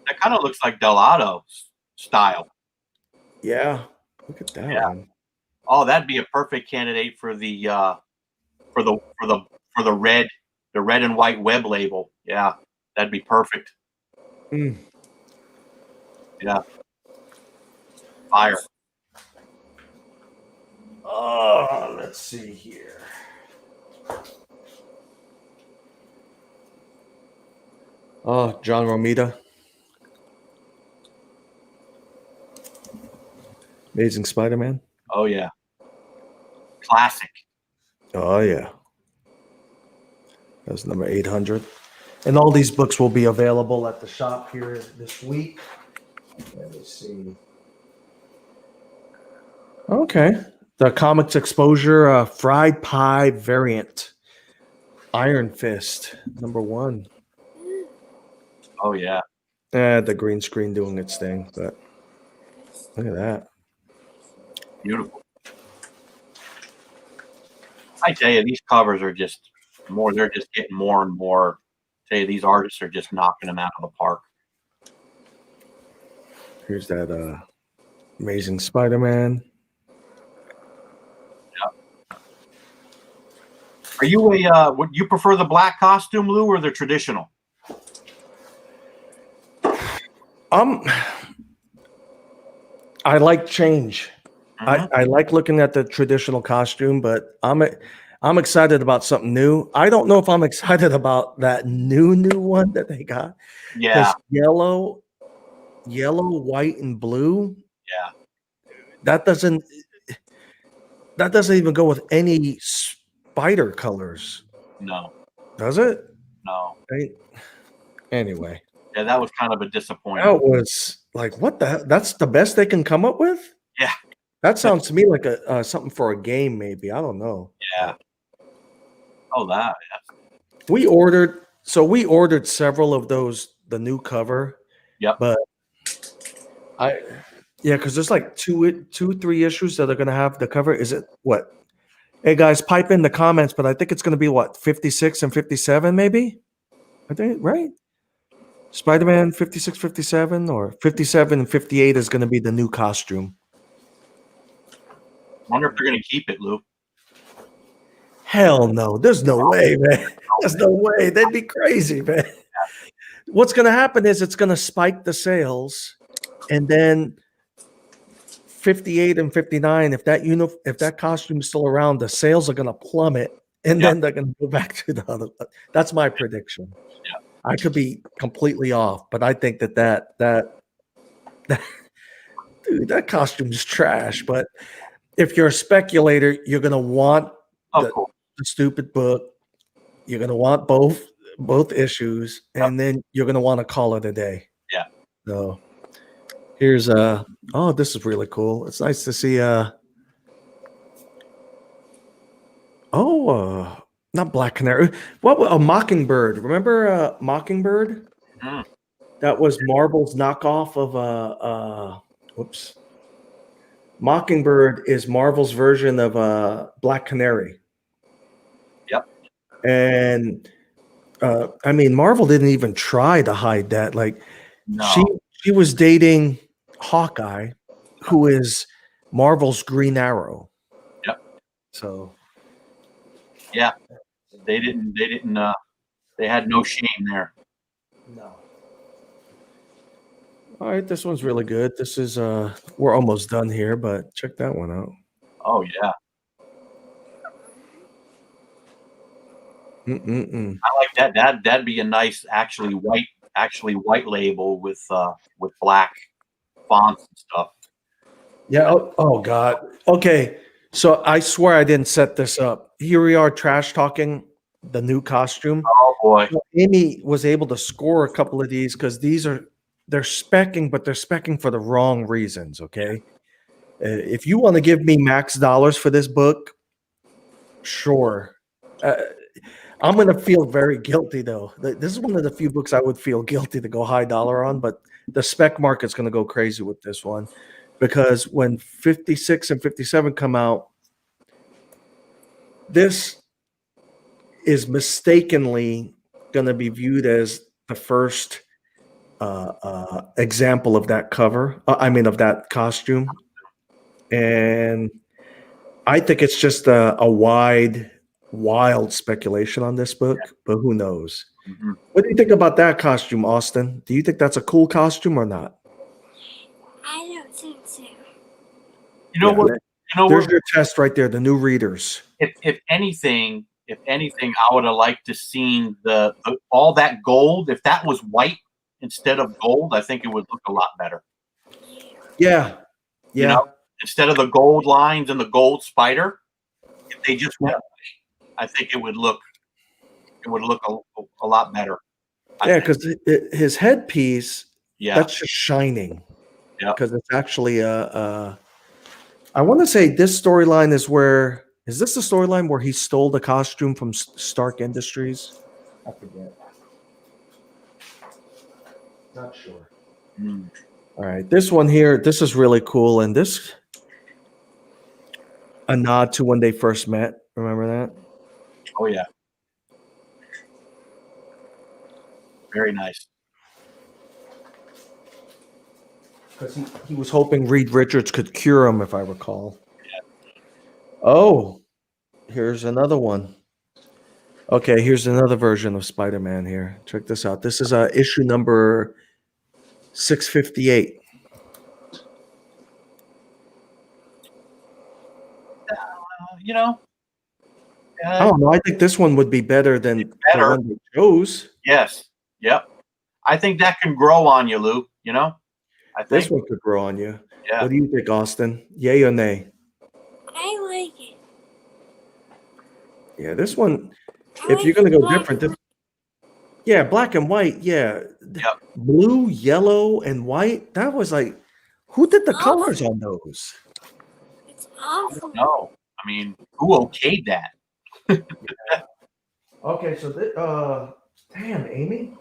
That kind of looks like Delado style.
Yeah. Look at that one.
Oh, that'd be a perfect candidate for the red and white web label. Yeah, that'd be perfect.
Mm.
Yeah. Fire.
Oh, let's see here. Oh, John Romita. Amazing Spider-Man.
Oh yeah. Classic.
Oh yeah. That's number 800. And all these books will be available at the shop here this week. Let me see. Okay. The Comics Exposure Fried Pie variant. Iron Fist, number 1.
Oh yeah.
The green screen doing its thing, but look at that.
Beautiful. I tell you, these covers are just more. They're just getting more and more. I tell you, these artists are just knocking them out of the park.
Here's that Amazing Spider-Man.
Yeah. Are you would you prefer the black costume, Lou, or the traditional?
I like change.
Mm-hmm.
I like looking at the traditional costume, but I'm excited about something new. I don't know if I'm excited about that new one that they got.
Yeah,
Because yellow, white, and blue,
yeah,
that doesn't even go with any spider colors,
no,
does it?
no.
Anyway,
Yeah, that was kind of a
that
disappointment.
was like, what the hell? That's the best they can come up with?
Yeah,
That sounds to me like a something for a game, maybe. I don't know.
yeah. Oh, that.
We ordered several of those, the new cover,
Yep.
but because there's like 3 issues that are gonna have the cover. Is it what? Hey guys, pipe in the comments, but I think it's gonna be what, 56 and 57, maybe? I think, right? Spider-Man 56, 57, or 57 and 58 is gonna be the new costume.
Wonder if they're gonna keep it, Lou.
Hell no. There's no way, man. There's no way. They'd be crazy, man. What's gonna happen is it's gonna spike the sales, and then 58 and 59, if that costume's still around, the sales are gonna plummet, and
Yeah.
then they're gonna go back to the other. That's my prediction.
Yeah.
I could be completely off, but I think that dude, that costume's trash. But if you're a speculator, you're gonna want
Of
the,
course.
the stupid book. You're gonna want both issues, and then you're gonna want to call it a day.
Yeah.
So here's oh, this is really cool. It's nice to see not Black Canary. What a Mockingbird. Remember Mockingbird?
Mm.
That was Marvel's knockoff of whoops. Mockingbird is Marvel's version of Black Canary.
Yep.
And I mean, Marvel didn't even try to hide that. Like,
No.
she was dating Hawkeye, who is Marvel's Green Arrow.
Yep.
So
Yeah. They didn't. They had no shame there.
no. All right, this one's really good. This is we're almost done here, but check that one out.
Oh yeah. I like that. That'd be a nice, actually white label with black fonts and stuff.
Yeah. Oh God. Okay. So I swear I didn't set this up. Here we are trash talking the new costume.
Oh boy.
So Amy was able to score a couple of these because they're specking, but they're specking for the wrong reasons. Okay. If you want to give me max dollars for this book, sure. I'm going to feel very guilty though. This is one of the few books I would feel guilty to go high dollar on, but the spec market's going to go crazy with this one because when 56 and 57 come out, this is mistakenly going to be viewed as the first example of that cover. Of that costume. And I think it's just a wild speculation on this book, but who knows?
Mm-hmm.
What do you think about that costume, Austin? Do you think that's a cool costume or not?
I don't think so.
You know what?
There's your test right there. The new readers.
If anything, I would have liked to seen the all that gold. If that was white instead of gold, I think it would look a lot better.
Yeah.
You know, instead of the gold lines and the gold spider, if they just went, I think it would look a lot better.
Yeah, because his headpiece, that's just shining.
Yeah,
because it's actually I want to say this storyline is this the storyline where he stole the costume from Stark Industries? I forget. Not sure. All right, this one here, this is really cool, and this a nod to when they first met. Remember that?
Oh yeah. Very nice.
Because he was hoping Reed Richards could cure him, if I recall. Yeah. Oh, here's another one. Okay, here's another version of Spider-Man here. Check this out. This is issue number 658. I don't know. I think this one would be better than the one they chose.
Yes. Yep. I think that can grow on you, Lou. You know, I think
This one could grow on you.
Yeah.
What do you think, Austin? Yay or nay?
I like it.
Yeah, this one.
I
If
like
you're gonna
the
go
black
different,
and
yeah, black and white. Yeah,
Yep.
blue, yellow, and white. That was like, who did the colors on those?
It's awful.
No, I mean, who okayed that?
Okay, so damn, Amy.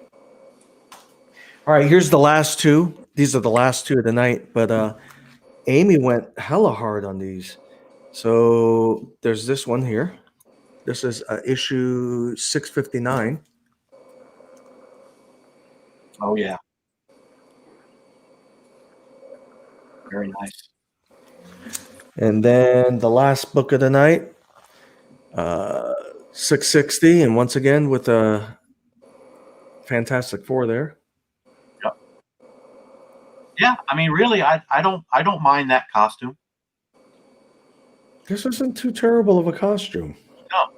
All right, here's the last two. These are the last two of the night, but Amy went hella hard on these. So there's this one here. This is issue 659.
Oh yeah, very nice.
And then the last book of the night, 660, and once again with a Fantastic Four there.
Yep. Yeah, I mean, really, I don't mind that costume.
This isn't too terrible of a costume.
No.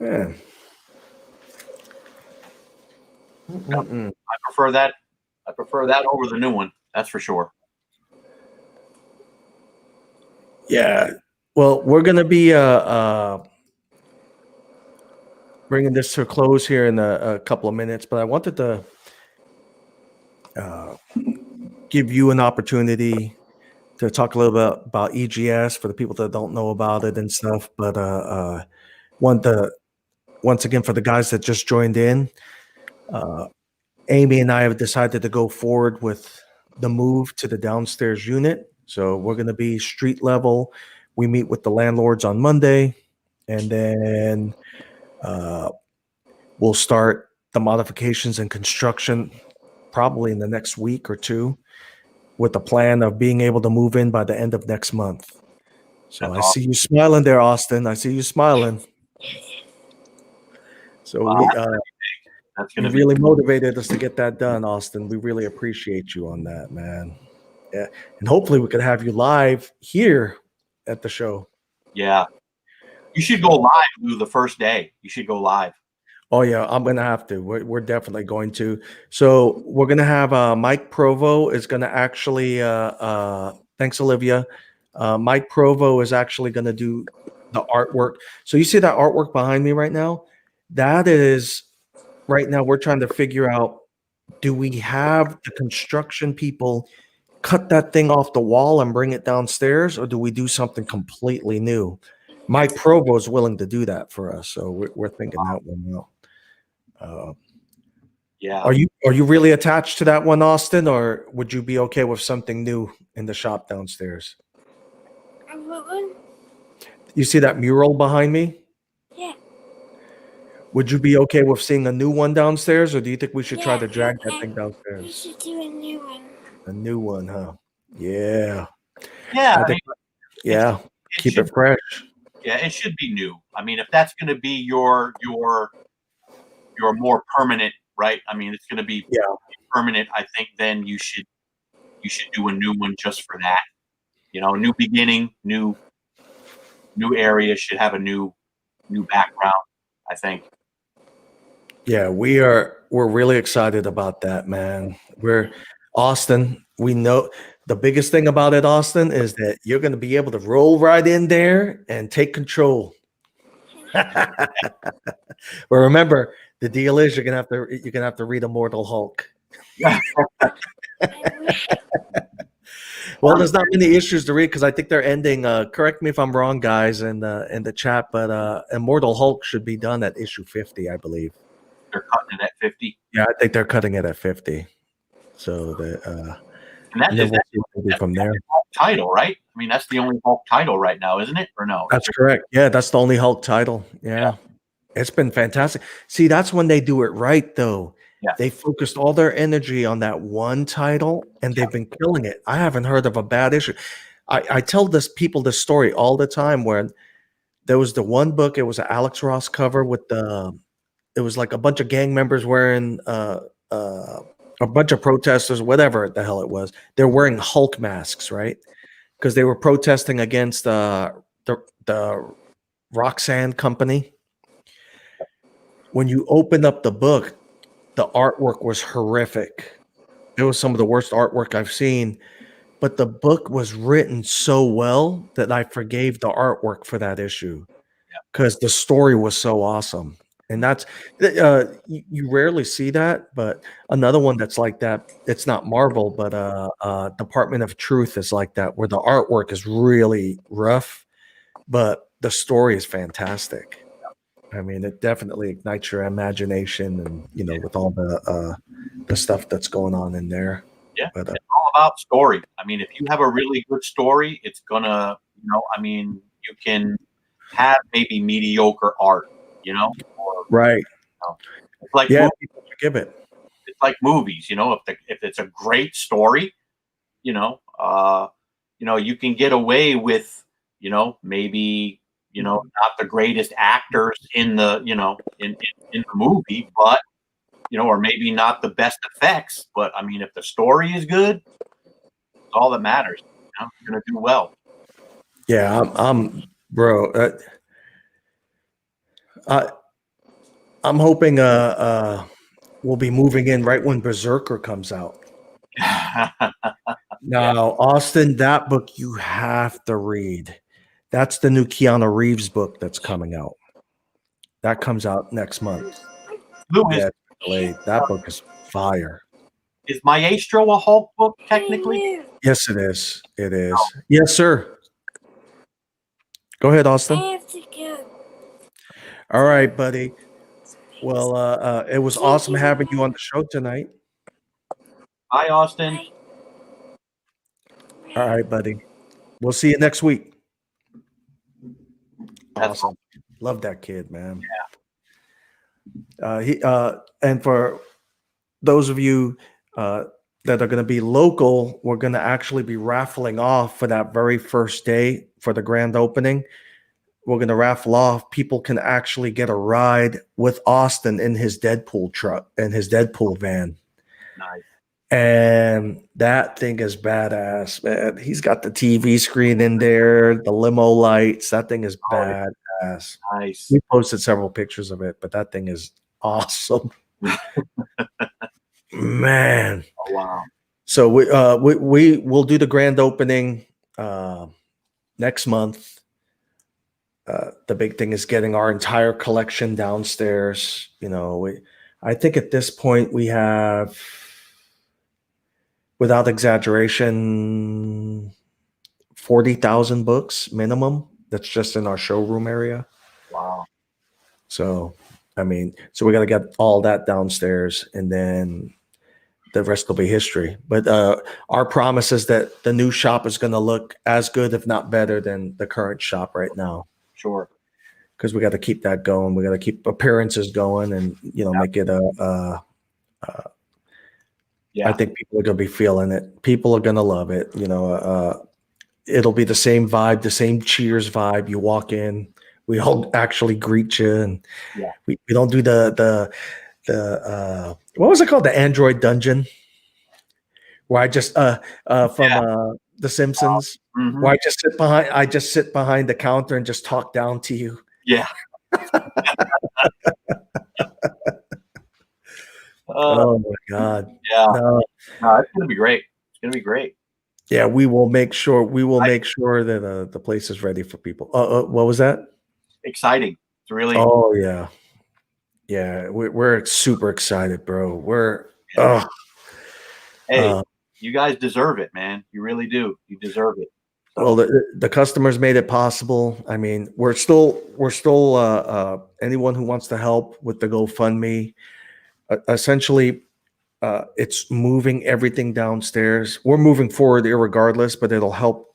Yeah.
I prefer that. I prefer that over the new one. That's for sure.
Yeah. Well, we're gonna be bringing this to a close here in a couple of minutes, but I wanted to give you an opportunity to talk a little bit about EGS for the people that don't know about it and stuff. But once again, for the guys that just joined in, Amy and I have decided to go forward with the move to the downstairs unit. So we're going to be street level. We meet with the landlords on Monday, and then we'll start the modifications and construction probably in the next week or two, with the plan of being able to move in by the end of next month. So I see you smiling there, Austin. I see you smiling. So you really motivated us to get that done, Austin. We really appreciate you on that, man. Yeah, and hopefully we could have you live here at the show.
Yeah, you should go live, Lou, the first day. You should go live.
Oh yeah, I'm gonna have to. We're definitely going to. So we're gonna have Mike Provo is gonna actually. Thanks, Olivia. Mike Provo is actually gonna do the artwork. So you see that artwork behind me right now? That is right now. We're trying to figure out: do we have the construction people cut that thing off the wall and bring it downstairs, or do we do something completely new? Mike Provo is willing to do that for us, so we're thinking that one out.
Yeah.
Are you really attached to that one, Austin, or would you be okay with something new in the shop downstairs? You see that mural behind me?
Yeah.
Would you be okay with seeing a new one downstairs, or do you think we should try to drag that thing
We
downstairs?
should do a new one.
A new one, huh? Yeah.
Yeah.
Yeah. Keep it fresh.
Yeah, it should be new. I mean, if that's going to be your more permanent, right? I mean, it's going to be permanent. I think then you should do a new one just for that. You know, new beginning, new area should have a new background, I think.
Yeah, we're really excited about that, man. Austin, we know the biggest thing about it, Austin, is that you're going to be able to roll right in there and take control. But remember, the deal is you're gonna have to read Immortal Hulk. Well, there's not many issues to read because I think they're ending. Correct me if I'm wrong, guys, in the chat, but Immortal Hulk should be done at issue 50, I believe.
They're cutting it at 50.
Yeah, I think they're cutting it at 50. So
and
then we'll see what they do from there.
Title, right? I mean, that's the only Hulk title right now, isn't it? Or no?
That's correct. Yeah, that's the only Hulk title. Yeah. It's been fantastic. See, that's when they do it right, though.
Yeah.
They focused all their energy on that one title, and they've been killing it. I haven't heard of a bad issue. I tell people this story all the time where there was the one book, it was an Alex Ross cover with it was like a bunch of gang members wearing a bunch of protesters, whatever the hell it was. They're wearing Hulk masks, right? Because they were protesting against the Roxanne Company. When you open up the book, the artwork was horrific. It was some of the worst artwork I've seen, but the book was written so well that I forgave the artwork for that issue because the story was so awesome. And that's you rarely see that, but another one that's like that, it's not Marvel, but Department of Truth is like that, where the artwork is really rough, but the story is fantastic. I mean, it definitely ignites your imagination, and with all the stuff that's going on in there.
Yeah,
But
it's all about story. I mean, if you have a really good story, it's gonna, I mean, you can have maybe mediocre art, or
right,
it's like
yeah, people forgive it.
it's like movies, if it's a great story, you can get away with, maybe, not the greatest actors in the, in the movie, but, or maybe not the best effects, but I mean, if the story is good, it's all that matters. You're gonna do well.
Yeah, bro. I'm hoping we'll be moving in right when Berserker comes out. Now, Austin, that book you have to read. That's the new Keanu Reeves book that's coming out. That comes out next month.
Lewis,
Yeah, delayed. That book is fire.
is Maestro a Hulk book technically?
Yes, it is. It is. Yes, sir. Go ahead,
I
Austin.
have to go.
All right, buddy. Well, it was awesome having you on the show tonight.
Hi, Austin.
Bye.
All right, buddy. We'll see you next week.
That's
Awesome. Love that kid, man. Yeah. And for those of you that are going to be local, we're going to actually be raffling off for that very first day for the grand opening. We're going to raffle off. People can actually get a ride with Austin in his Deadpool truck and his Deadpool van.
Nice.
And that thing is badass, man. He's got the TV screen in there, the limo lights. That thing is badass.
Nice.
We posted several pictures of it, but that thing is awesome. Man.
Oh, wow.
So we will do the grand opening next month. The big thing is getting our entire collection downstairs. I think at this point we have, without exaggeration, 40,000 books minimum. That's just in our showroom area.
Wow.
So, we got to get all that downstairs, and then the rest will be history. But our promise is that the new shop is going to look as good, if not better, than the current shop right now.
Sure.
Because we got to keep that going. We got to keep appearances going, and make it I think people are going to be feeling it. People are going to love it. It'll be the same vibe, the same Cheers vibe. You walk in, we all actually greet you, and we don't do the what was it called? The Android Dungeon, where I just from The Simpsons, where I just sit behind the counter and just talk down to you.
Yeah.
Oh my God.
Yeah.
No,
it's gonna be great. It's gonna be great.
Yeah, we will make sure. Make sure that the place is ready for people. What was that?
Exciting. It's really.
Oh yeah, yeah. We're super excited, bro. We're.
Hey, you guys deserve it, man. You really do. You deserve it. So.
Well, the customers made it possible. I mean, we're still anyone who wants to help with the GoFundMe. Essentially, it's moving everything downstairs. We're moving forward irregardless, but it'll help,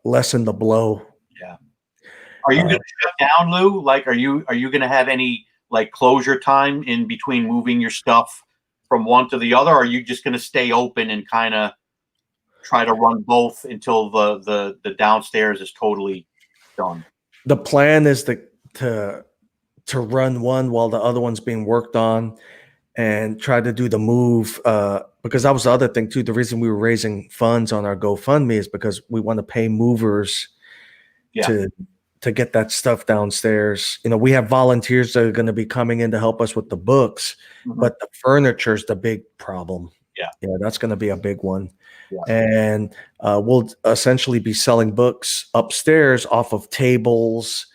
lessen the blow.
Yeah. Are you going to shut down, Lou? Like, are you going to have any like closure time in between moving your stuff from one to the other? Or are you just going to stay open and kind of try to run both until the downstairs is totally done?
The plan is to run one while the other one's being worked on, and try to do the move, because that was the other thing too. The reason we were raising funds on our GoFundMe is because we want to pay movers to get that stuff downstairs. We have volunteers that are going to be coming in to help us with the books, but the furniture is the big problem. Yeah, that's going to be a big one.
Yeah.
And we'll essentially be selling books upstairs off of tables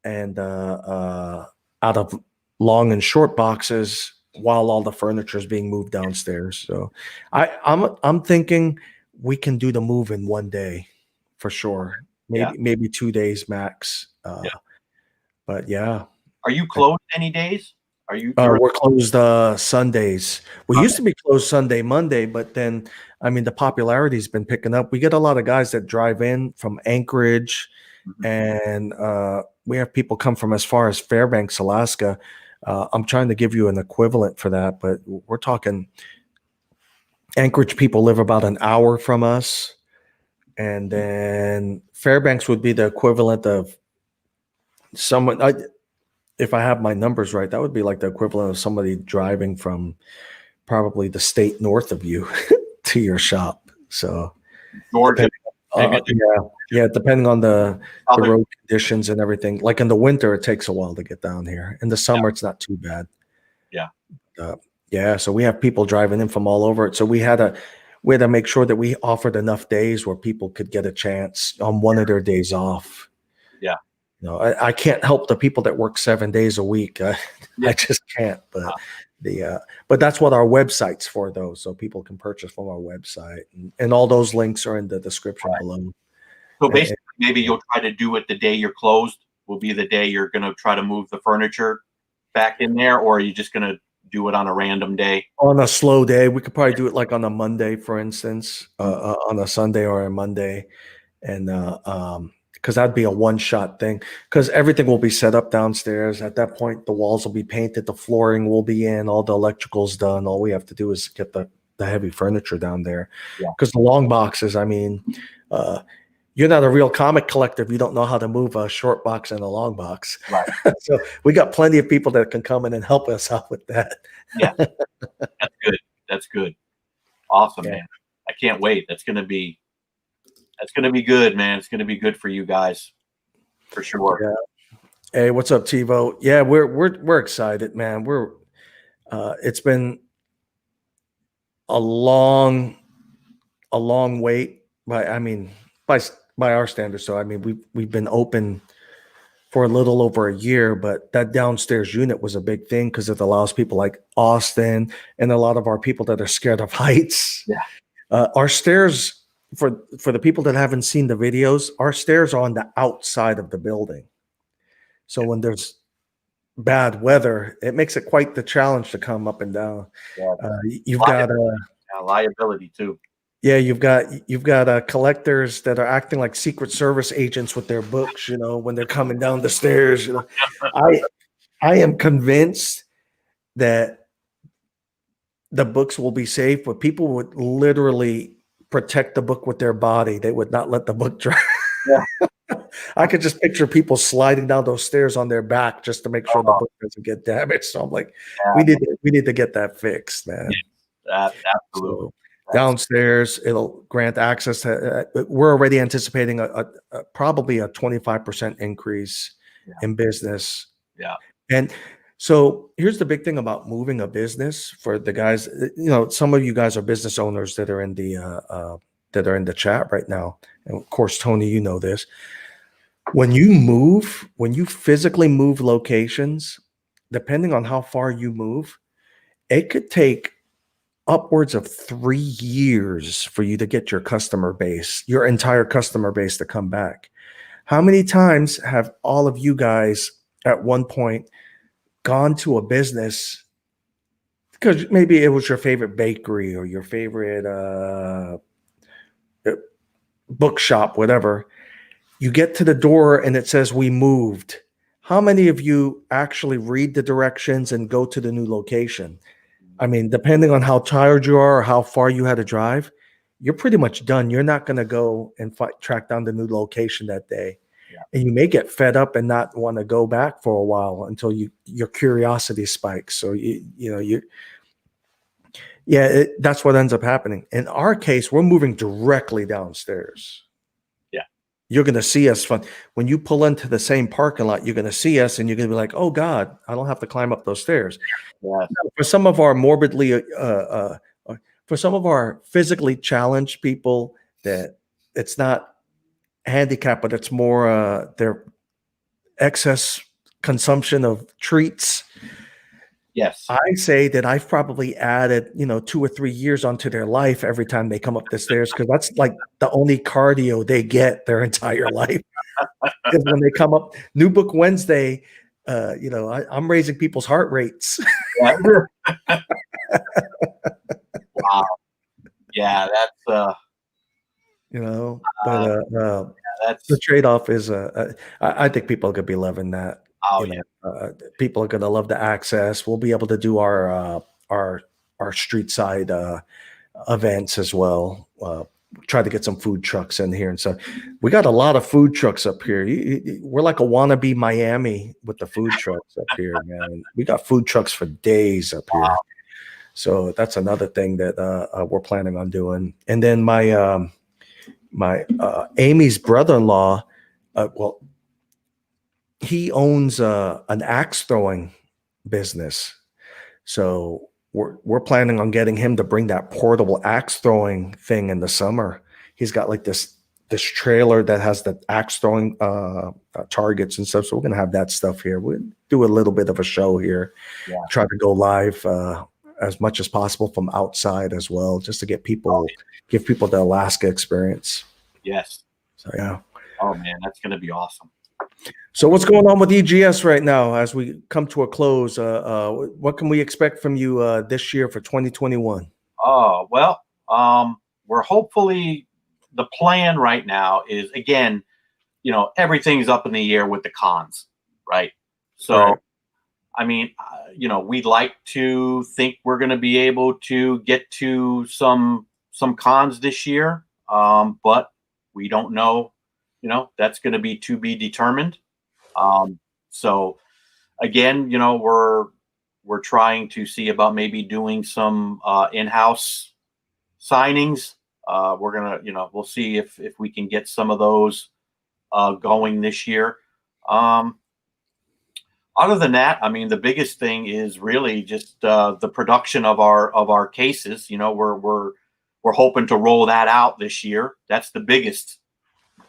and out of long and short boxes while all the furniture is being moved downstairs. So I'm thinking we can do the move in one day for sure. Maybe 2 days max. But yeah.
Are you closed any days? Are you?
We're closed Sundays. We used to be closed Sunday, Monday, but then the popularity's been picking up. We get a lot of guys that drive in from Anchorage, and we have people come from as far as Fairbanks, Alaska. I'm trying to give you an equivalent for that, but we're talking Anchorage people live about an hour from us, and then Fairbanks would be the equivalent of someone. If I have my numbers right, that would be like the equivalent of somebody driving from probably the state north of you to your shop. So
Georgia.
Depending on the road conditions and everything. Like in the winter, it takes a while to get down here. In the summer, it's not too bad. So we have people driving in from all over it. So we had to make sure that we offered enough days where people could get a chance on one of their days off.
Yeah.
I can't help the people that work 7 days a week. I just can't. But but that's what our website's for, though, so people can purchase from our website, and all those links are in the description below.
So basically, maybe you'll try to do it the day you're closed. Will be the day you're going to try to move the furniture back in there, or are you just going to do it on a random day?
On a slow day, we could probably do it like on a Monday, for instance, on a Sunday or a Monday, and because that'd be a one-shot thing, because everything will be set up downstairs. At that point, the walls will be painted, the flooring will be in, all the electrical's done. All we have to do is get the heavy furniture down there. Because the long boxes, you're not a real comic collector if you don't know how to move a short box and a long box.
Right.
So we got plenty of people that can come in and help us out with that.
Yeah, that's good. Awesome, man. I can't wait. That's gonna be good, man. It's gonna be good for you guys, for sure.
Yeah. Hey, what's up, TiVo? Yeah, we're excited, man. It's been a long wait, by our standards. So we've been open for a little over a year, but that downstairs unit was a big thing because it allows people like Austin and a lot of our people that are scared of heights. Our stairs, for the people that haven't seen the videos, our stairs are on the outside of the building. So when there's bad weather, it makes it quite the challenge to come up and down. You've got
liability too.
Yeah, you've got collectors that are acting like Secret Service agents with their books, when they're coming down the stairs. I am convinced that the books will be safe, but people would literally protect the book with their body. They would not let the book dry. I could just picture people sliding down those stairs on their back just to make sure the book doesn't get damaged. So I'm like, we need to get that fixed, man.
Absolutely.
So, downstairs, it'll grant access to. We're already anticipating probably a 25% increase in business. And so here's the big thing about moving a business for the guys. Some of you guys are business owners that are in the chat right now, and of course, Tony, you know this. When you physically move locations, depending on how far you move, it could take upwards of 3 years for you to get your entire customer base to come back. How many times have all of you guys at one point gone to a business because maybe it was your favorite bakery or your favorite bookshop, whatever? You get to the door and it says, "We moved." How many of you actually read the directions and go to the new location? Depending on how tired you are or how far you had to drive, you're pretty much done. You're not going to go and track down the new location that day. And you may get fed up and not want to go back for a while until your curiosity spikes. So that's what ends up happening. In our case, we're moving directly downstairs. you're going to see us when you pull into the same parking lot. You're going to see us, and you're going to be like, "Oh God, I don't have to climb up those stairs."
Yeah.
For some of our morbidly, for some of our physically challenged people, that it's not handicap, but it's more their excess consumption of treats.
Yes.
I say that I've probably added, 2 or 3 years onto their life every time they come up the stairs, because that's like the only cardio they get their entire life. Because when they come up, New Book Wednesday, I'm raising people's heart rates.
Yeah. Wow. Yeah, that's
But the
that's
trade-off is, I think people are gonna be loving that.
oh yeah.
People are gonna love the access. We'll be able to do our street side events as well. Try to get some food trucks in here, and so we got a lot of food trucks up here. We're like a wannabe Miami with the food trucks up here, man. We got food trucks for days up here. So that's another thing that we're planning on doing. And then my Amy's brother-in-law, well, he owns an axe throwing business. So we're planning on getting him to bring that portable axe throwing thing in the summer. He's got like this trailer that has the axe throwing targets and stuff. So we're gonna have that stuff here. We'll do a little bit of a show here.
Yeah.
Try to go live as much as possible from outside as well, just to give people the Alaska experience.
Yes.
So yeah.
Oh man, that's gonna be awesome.
So what's going on with EGS right now as we come to a close? What can we expect from you this year for 2021?
Oh, well, we're hopefully the plan right now is, again, everything's up in the air with the cons, right? So,
Right.
I mean, we'd like to think we're going to be able to get to some cons this year, but we don't know. That's going to be to be determined. So again, we're trying to see about maybe doing some in-house signings. We're gonna, we'll see if we can get some of those going this year. Other than that, I mean, the biggest thing is really just the production of our cases. We're hoping to roll that out this year. That's the biggest.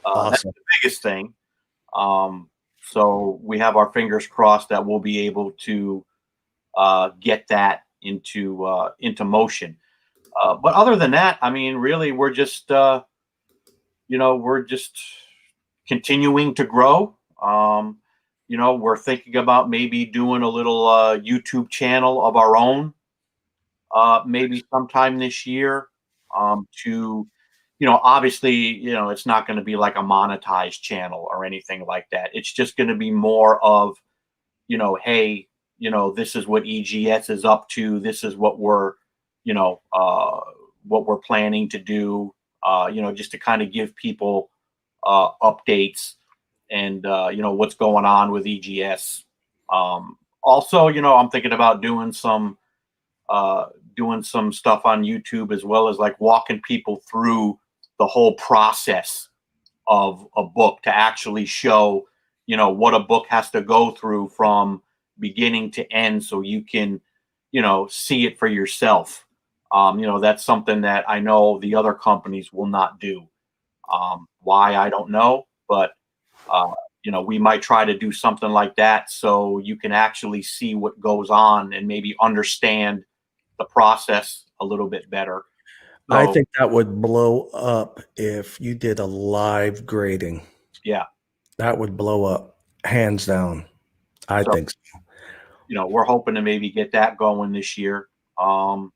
That's
Awesome.
the biggest thing. So we have our fingers crossed that we'll be able to get that into motion. But other than that, I mean, really, we're just continuing to grow. We're thinking about maybe doing a little YouTube channel of our own, maybe sometime this year. To obviously, it's not going to be like a monetized channel or anything like that. It's just going to be more of, hey, this is what EGS is up to. This is what we're planning to do, just to kind of give people updates and, what's going on with EGS. Also, I'm thinking about doing some stuff on YouTube, as well as like walking people through the whole process of a book, to actually show, what a book has to go through from beginning to end, so you can, see it for yourself. That's something that I know the other companies will not do. Why, I don't know, but we might try to do something like that, so you can actually see what goes on and maybe understand the process a little bit better.
I
So,
think that would blow up if you did a live grading.
yeah.
That would blow up, hands down. I
So,
think so.
we're hoping to maybe get that going this year. I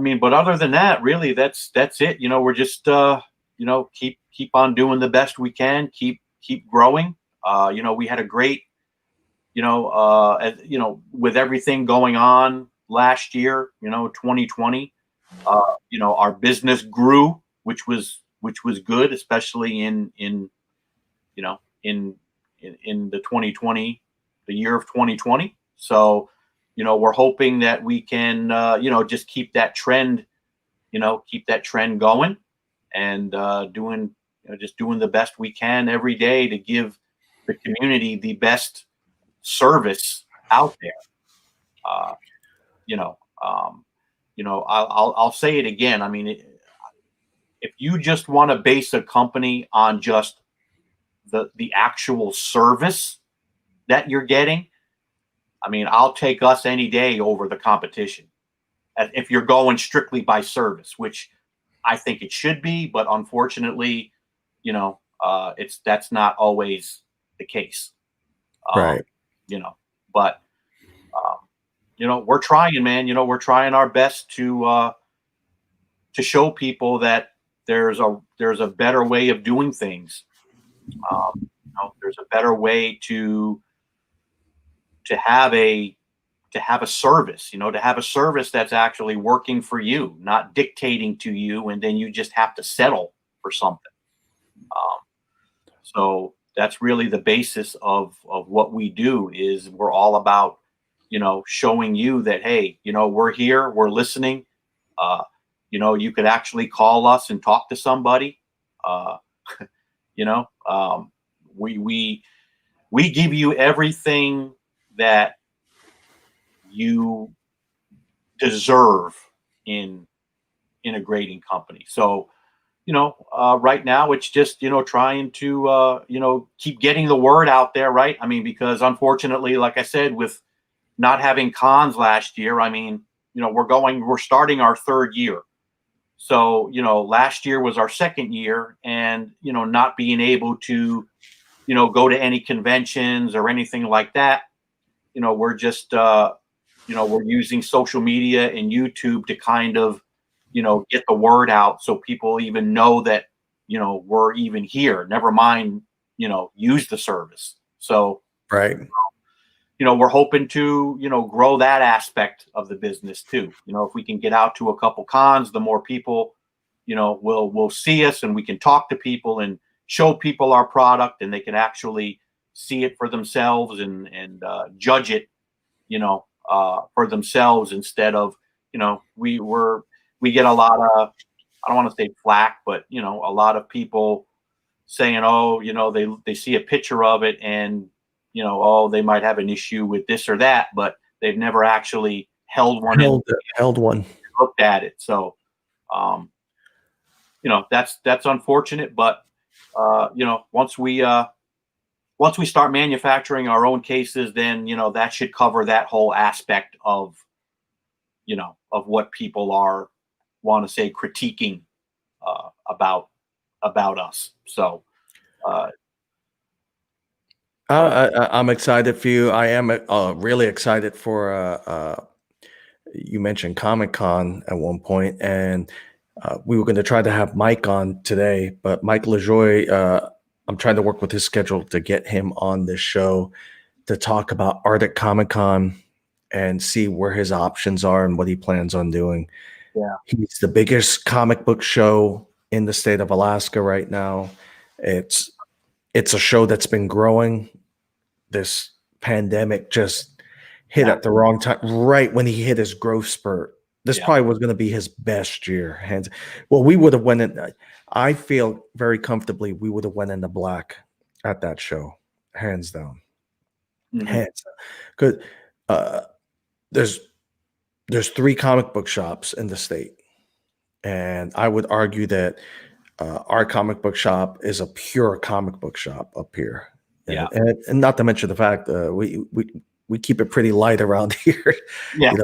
mean, but other than that, really, that's it. We're just keep on doing the best we can, keep growing. We had a great, with everything going on last year, 2020, our business grew, which was good, especially in you know in the 2020, the year of 2020. So, we're hoping that we can, just keep that trend going, and doing, just doing the best we can every day to give the community the best service out there. I'll say it again. I mean, if you just want to base a company on just the actual service that you're getting, I mean, I'll take us any day over the competition. If you're going strictly by service, which I think it should be, but unfortunately, that's not always the case.
Right.
But we're trying, man. We're trying our best to show people that there's a better way of doing things. There's a better way to have a service, to have a service that's actually working for you, not dictating to you, and then you just have to settle for something. So that's really the basis of what we do. Is we're all about, showing you that, hey, we're here, we're listening. You could actually call us and talk to somebody. We give you everything that you deserve in a grading company. So, right now it's just, trying to, keep getting the word out there. Right. I mean, because unfortunately, like I said, with not having cons last year, I mean, we're starting our third year. So, last year was our second year, and, not being able to, go to any conventions or anything like that, we're just, we're using social media and YouTube to kind of, get the word out so people even know that, we're even here, never mind, use the service. So,
Right.
we're hoping to, grow that aspect of the business too. If we can get out to a couple cons, the more people, will see us, and we can talk to people and show people our product, and they can actually see it for themselves and judge it, for themselves, instead of, we get a lot of, I don't want to say flack, but, a lot of people saying, oh, they see a picture of it and, oh, they might have an issue with this or that, but they've never actually held one,
held one,
looked at it. So, that's unfortunate, but, once we start manufacturing our own cases, then, that should cover that whole aspect of, of what people want to say critiquing, about us. So,
I'm excited for you. I am really excited for. You mentioned Comic-Con at one point, and we were going to try to have Mike on today, but Mike LaJoy, I'm trying to work with his schedule to get him on this show to talk about art at Comic-Con and see where his options are and what he plans on doing.
Yeah.
He's the biggest comic book show in the state of Alaska right now. It's a show that's been growing. This pandemic just hit at the wrong time, right when he hit his growth spurt. This probably was going to be his best year. Well, we would have went in. I feel very comfortably we would have went in the black at that show, hands down.
Mm-hmm.
Hands down. Because there's 3 comic book shops in the state, and I would argue that our comic book shop is a pure comic book shop up here.
Yeah.
And not to mention the fact we keep it pretty light around here.
Yeah.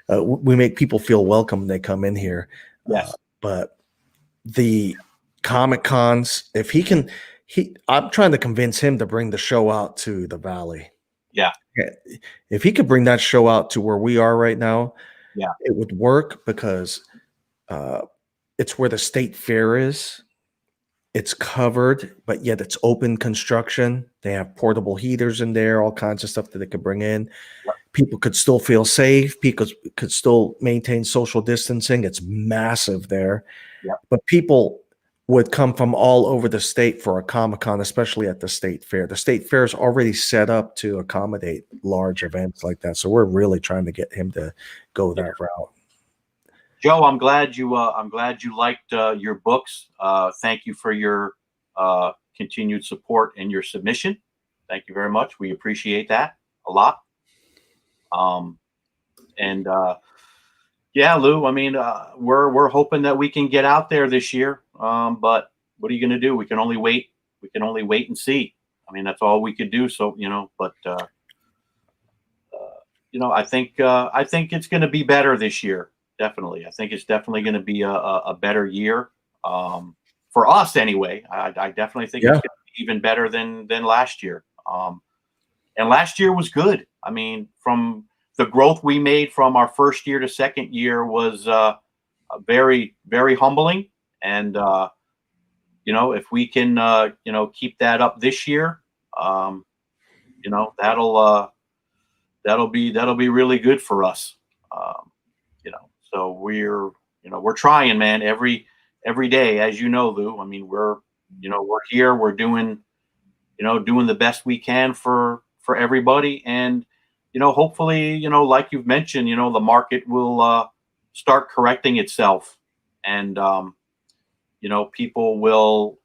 We make people feel welcome when they come in here.
Yes.
But the Comic Cons, if he can, I'm trying to convince him to bring the show out to the Valley.
Yeah.
If he could bring that show out to where we are right now,
yeah,
it would work, because it's where the state fair is. It's covered, but yet it's open construction. They have portable heaters in there, all kinds of stuff that they could bring in.
Yep.
People could still feel safe. People could still maintain social distancing. It's massive there.
Yep.
But people would come from all over the state for a Comic-Con, especially at the state fair. The state fair is already set up to accommodate large events like that. So we're really trying to get him to go that route.
Joe, I'm glad you liked your books. Thank you for your continued support and your submission. Thank you very much. We appreciate that a lot. And yeah, Lou, I mean, we're hoping that we can get out there this year. But what are you going to do? We can only wait. We can only wait and see. I mean, that's all we could do. So, but I think it's going to be better this year. Definitely. I think it's definitely going to be a better year. For us anyway. I definitely think it's going to be even better than last year. And last year was good. I mean, from the growth we made from our first year to second year was very, very humbling. And if we can keep that up this year, that'll be really good for us. So we're trying, man, every day, as you know, Lou. I mean, we're here, we're doing the best we can for everybody. And, hopefully, like you've mentioned, the market will start correcting itself, and, people will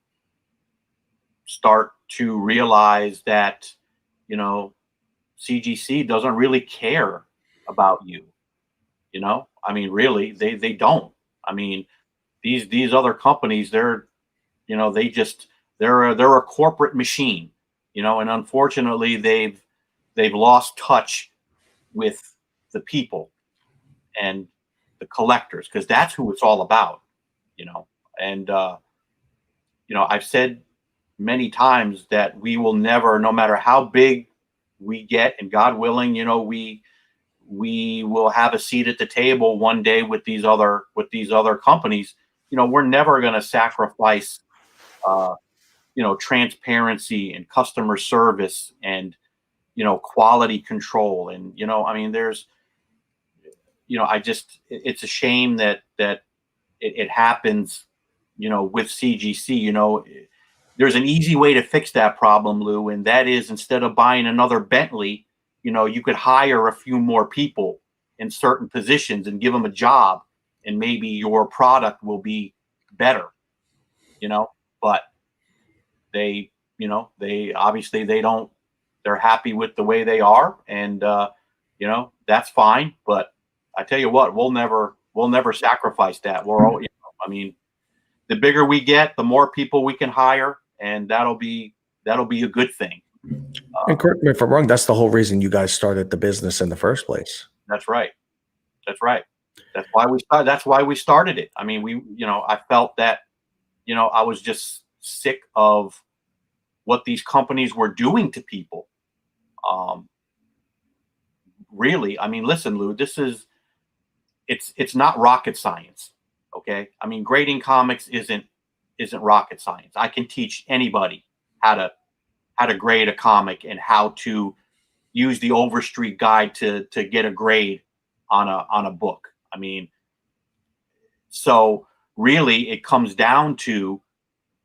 start to realize that, CGC doesn't really care about you. I mean, really, they don't. I mean, these other companies, they're a corporate machine, and unfortunately they've lost touch with the people and the collectors, because that's who it's all about. And I've said many times that we will never, no matter how big we get, and God willing, we will have a seat at the table one day with these other companies. We're never going to sacrifice transparency and customer service and quality control. And I mean, there's it's a shame that it happens with CGC. There's an easy way to fix that problem, Lou, and that is, instead of buying another Bentley, you could hire a few more people in certain positions and give them a job, and maybe your product will be better. But they obviously they're happy with the way they are, and that's fine. But I tell you what, we'll never sacrifice that. I mean, the bigger we get, the more people we can hire, and that'll be a good thing.
And correct me if I'm wrong, that's the whole reason you guys started the business in the first place.
That's right. That's why we started it. I mean, I felt that, I was just sick of what these companies were doing to people. Really, I mean, listen, Lou, it's not rocket science. Okay. I mean, grading comics isn't rocket science. I can teach anybody how to grade a comic and how to use the Overstreet guide to get a grade on a book. I mean, so really it comes down to,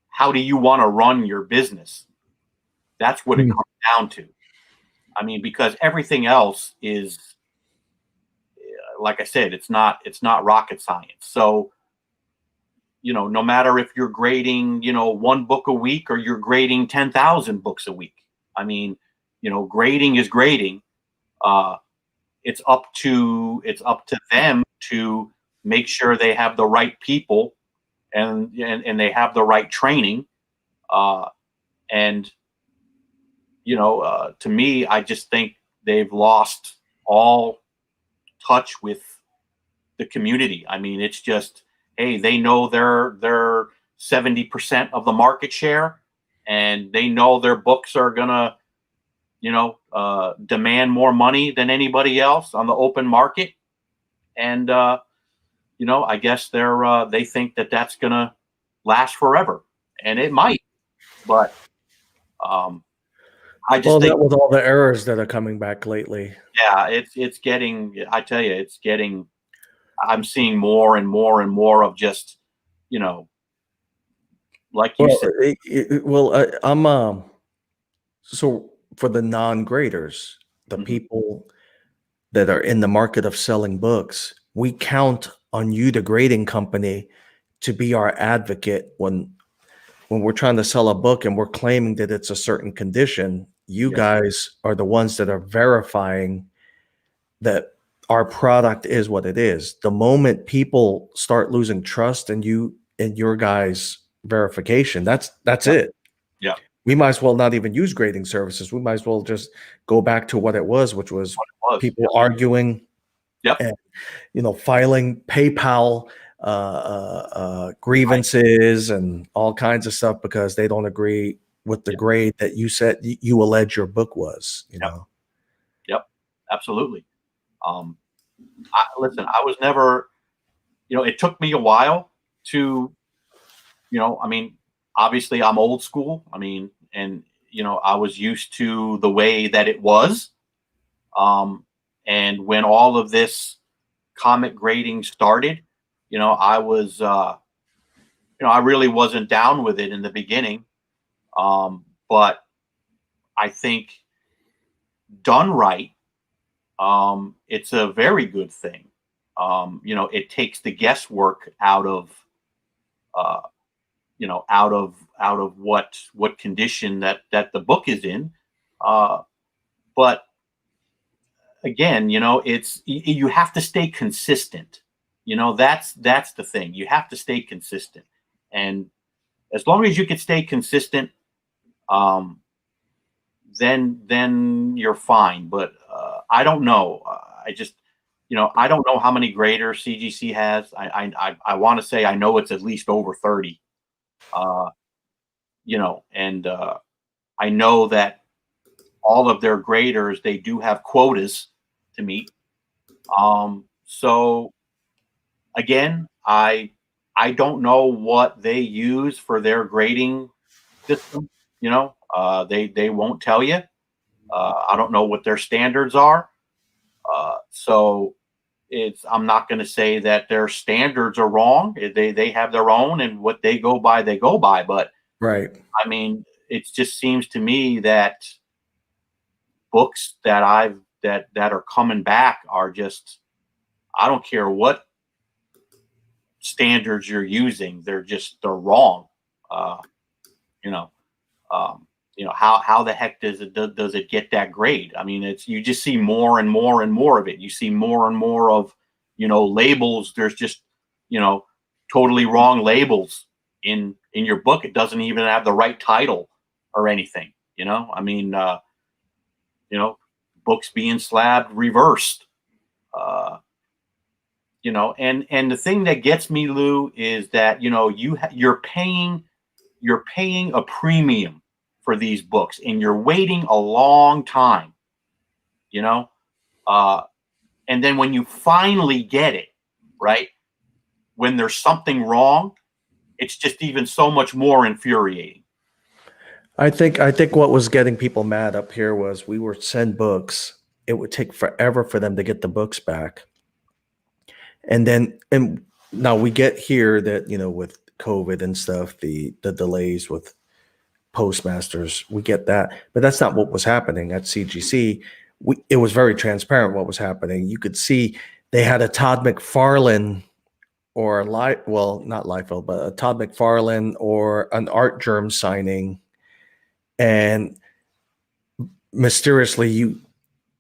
how do you want to run your business? That's what it comes down to. I mean, because everything else is, like I said, it's not rocket science. So, no matter if you're grading, one book a week, or you're grading 10,000 books a week. I mean, grading is grading. It's up to them to make sure they have the right people and they have the right training. And to me, I just think they've lost all touch with the community. I mean, it's just, hey, they know they're 70% of the market share, and they know their books are gonna, demand more money than anybody else on the open market. And I guess they think that that's gonna last forever, and it might. But I just think,
with all the errors that are coming back lately.
Yeah, it's getting. I tell you, it's getting. I'm seeing more and more and more of just, like you said.
I'm so for the non-graders, the people that are in the market of selling books, we count on you, the grading company, to be our advocate when when we're trying to sell a book and we're claiming that it's a certain condition, you guys are the ones that are verifying that our product is what it is. The moment people start losing trust in you and your guys' verification, that's it.
Yeah.
We might as well not even use grading services. We might as well just go back to what it was, which was people arguing and, filing PayPal grievances and all kinds of stuff because they don't agree with the grade that you said you allege your book was, know.
Yep, absolutely. Listen, I was never, it took me a while to, I mean, obviously I'm old school. I mean, and, I was used to the way that it was. And when all of this comic grading started, I was, I really wasn't down with it in the beginning. But I think done right, it's a very good thing. It takes the guesswork out of, out of what condition that the book is in. But again, you have to stay consistent. That's the thing. You have to stay consistent, and as long as you can stay consistent, then you're fine. But I don't know. I just, I don't know how many graders CGC has. I want to say I know it's at least over 30. And I know that all of their graders, they do have quotas to meet. So again, I don't know what they use for their grading system. They won't tell you. I don't know what their standards are. So I'm not going to say that their standards are wrong. They have their own, and what they go by, they go by. But
right.
I mean, it just seems to me that books that are coming back are just, I don't care what standards you're using, they're wrong. How the heck does it get that grade? I mean, you just see more and more and more of it. You see more and more of, labels. There's just, totally wrong labels in your book. It doesn't even have the right title or anything. I mean, books being slabbed reversed. And the thing that gets me, Lou, is that you're paying a premium for these books, and you're waiting a long time. And then when you finally get it, right, when there's something wrong, it's just even so much more infuriating.
I think what was getting people mad up here was we would send books. It would take forever for them to get the books back. And now we get here that, with COVID and stuff, the delays with postmasters, we get that, but that's not what was happening at CGC. It was very transparent what was happening. You could see they had a Todd McFarlane or not Liefeld, but a Todd McFarlane or an Art Germ signing, and mysteriously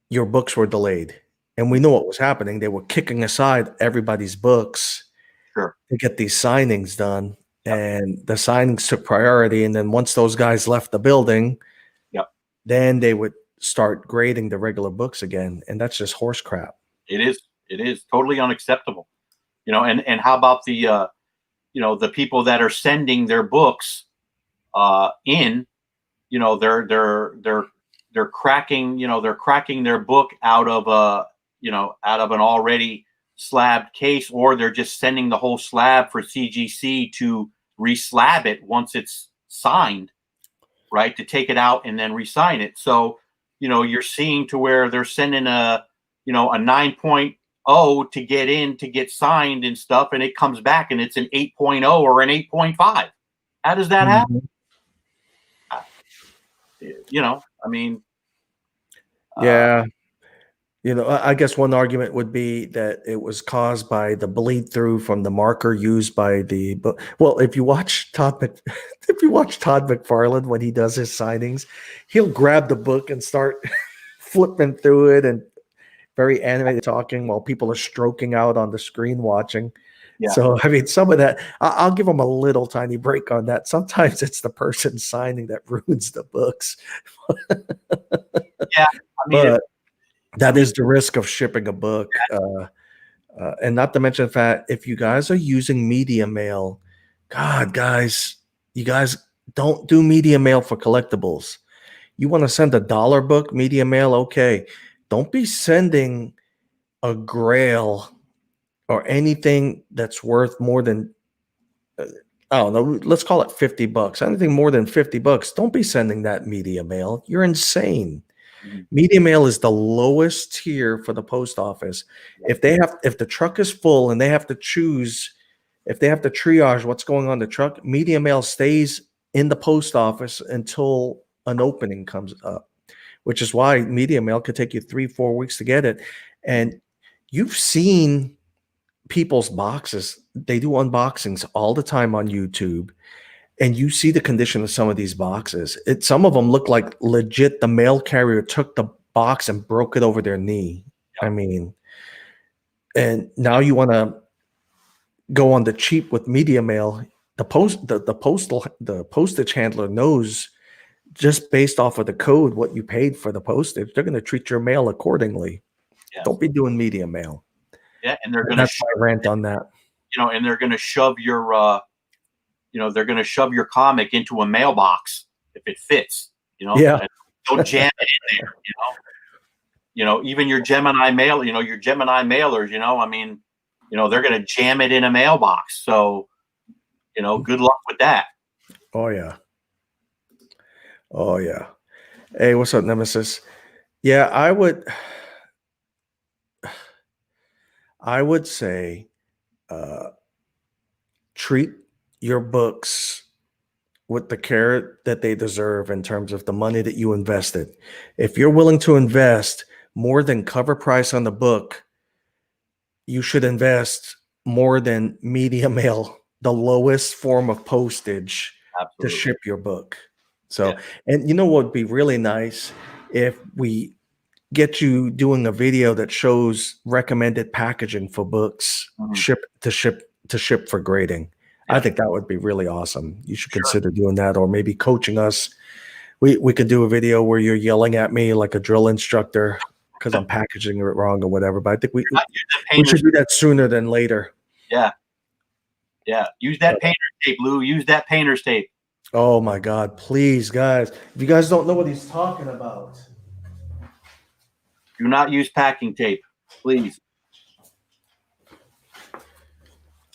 your books were delayed. And we knew what was happening. They were kicking aside everybody's books to get these signings done. Yep. And the signings took priority. And then once those guys left the building, then they would start grading the regular books again. And that's just horse crap.
It is totally unacceptable. And how about the, the people that are sending their books in, they're cracking their book out of an already slabbed case, or they're just sending the whole slab for CGC to reslab it once it's signed, right, to take it out and then re-sign it. So, you're seeing to where they're sending a 9.0 to get signed and stuff, and it comes back and it's an 8.0 or an 8.5. How does that happen? I mean,
yeah. You know, I guess one argument would be that it was caused by the bleed through from the marker used by the book. Well, if you watch if you watch Todd McFarlane when he does his signings, he'll grab the book and start flipping through it and very animated talking while people are stroking out on the screen watching.
Yeah.
So, I mean, some of that, I'll give them a little tiny break on that. Sometimes it's the person signing that ruins the books.
Yeah, I mean,
But that is the risk of shipping a book. And not to mention the fact, if you guys are using media mail, God, guys, you guys don't do media mail for collectibles. You want to send $1 book, media mail, okay. Don't be sending a grail or anything that's worth more than, I don't know, let's call it $50. Anything more than $50, don't be sending that media mail. You're insane.
Mhm.
Media mail is the lowest tier for the post office. If the truck is full and they have to choose, if they have to triage what's going on the truck, media mail stays in the post office until an opening comes up, which is why media mail could take you 3-4 weeks to get it. And you've seen people's boxes. They do unboxings all the time on YouTube. And you see the condition of some of these boxes. Some of them look like legit. The mail carrier took the box and broke it over their knee. I mean, and now you want to go on the cheap with media mail. The postage handler knows just based off of the code what you paid for the postage. They're going to treat your mail accordingly.
Yes.
Don't be doing media mail.
Yeah, and they're going
That's my rant on that.
and they're going to shove your they're going to shove your comic into a mailbox if it fits,
Yeah.
and don't jam it in there, even your Gemini mail, your Gemini mailers, I mean, they're going to jam it in a mailbox. So, good luck with that.
Oh yeah. Oh yeah. Hey, what's up, Nemesis? Yeah, I would say treat your books with the care that they deserve in terms of the money that you invested. If you're willing to invest more than cover price on the book, you should invest more than media mail, the lowest form of postage,
Absolutely.
to ship your book. So,
Yeah.
and you know what would be really nice if we get you doing a video that shows recommended packaging for books,
Mhm.
ship for grading. I
Yeah.
think that would be really awesome. You should
Sure.
consider doing that, or maybe coaching us. We could do a video where you're yelling at me like a drill instructor because I'm packaging it wrong or whatever. But I think we should do that sooner than later.
Yeah. Yeah. Use that painter's tape, Lou. Use that painter's tape.
Oh my God, please, guys. If you guys don't know what he's talking about.
Do not use packing tape, please.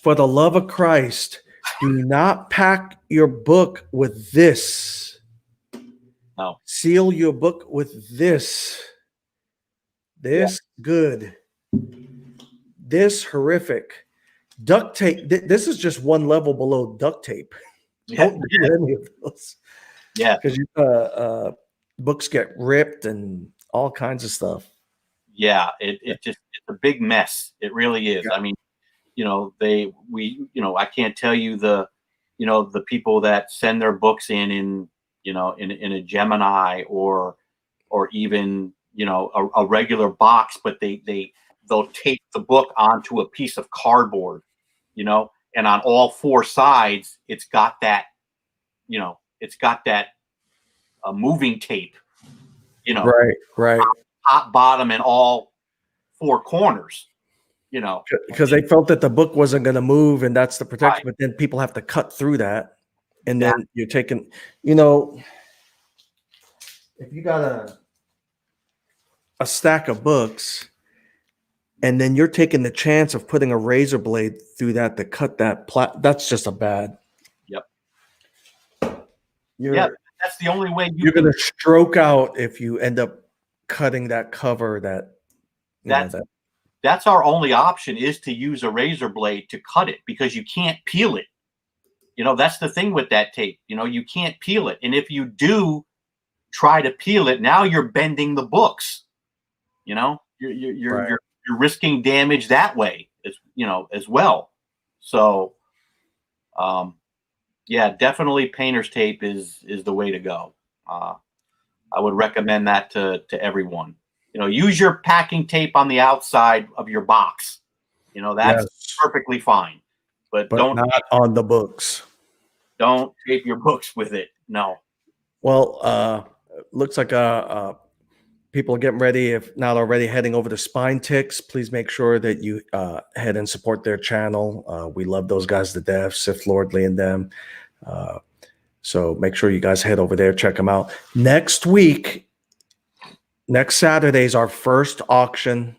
For the love of Christ, do not pack your book with this.
No.
Seal your book with this. This good. This horrific. Duct tape. This is just one level below duct tape. Don't do any of those.
Yeah.
Because books get ripped and all kinds of stuff.
Yeah. It's a big mess. It really is.
Yeah.
I mean, I can't tell you the people that send their books in a Gemini or even, a regular box, but they'll tape the book onto a piece of cardboard, and on all four sides, it's got that moving tape,
Right.
top, bottom, and all four corners,
Because they felt that the book wasn't going to move, and that's the protection. Right. But then people have to cut through that, and then you're taking, if you got a stack of books, and then you're taking the chance of putting a razor blade through that to cut that that's just a bad.
Yep.
Yeah,
that's the only way
you're going to stroke out if you end up cutting that cover.
That's our only option, is to use a razor blade to cut it, because you can't peel it. That's the thing with that tape. You can't peel it. And if you do try to peel it, now you're bending the books, you're risking damage that way, as well. So, yeah, definitely painter's tape is the way to go. I would recommend that to everyone. Use your packing tape on the outside of your box. That's perfectly fine. But don't
not on the books.
Don't tape your books with it. No.
Well, looks like people are getting ready, if not already, heading over to Spine Ticks. Please make sure that you head and support their channel. We love those guys to death, Sif Lordley and them. So make sure you guys head over there, check them out. Next Saturday is our first auction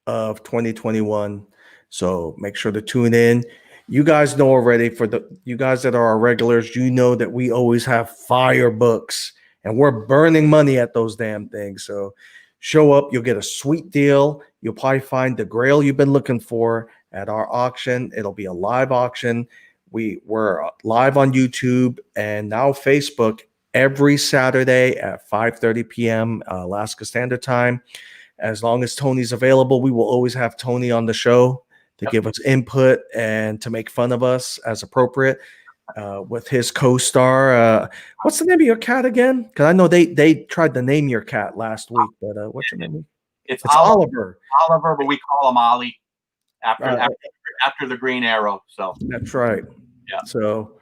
of 2021. So make sure to tune in. You guys know already, for you guys that are our regulars, you know that we always have fire books and we're burning money at those damn things. So show up, you'll get a sweet deal. You'll probably find the grail you've been looking for at our auction. It'll be a live auction. We're live on YouTube and now Facebook every Saturday at 5:30 p.m. Alaska Standard Time. As long as Tony's available, we will always have Tony on the show to give us input and to make fun of us as appropriate, with his co-star. What's the name of your cat again? Because I know they tried to name your cat last week, but what's your name?
It's
Oliver.
Oliver, but we call him Ollie after the Green Arrow. So
that's right.
Yeah.
So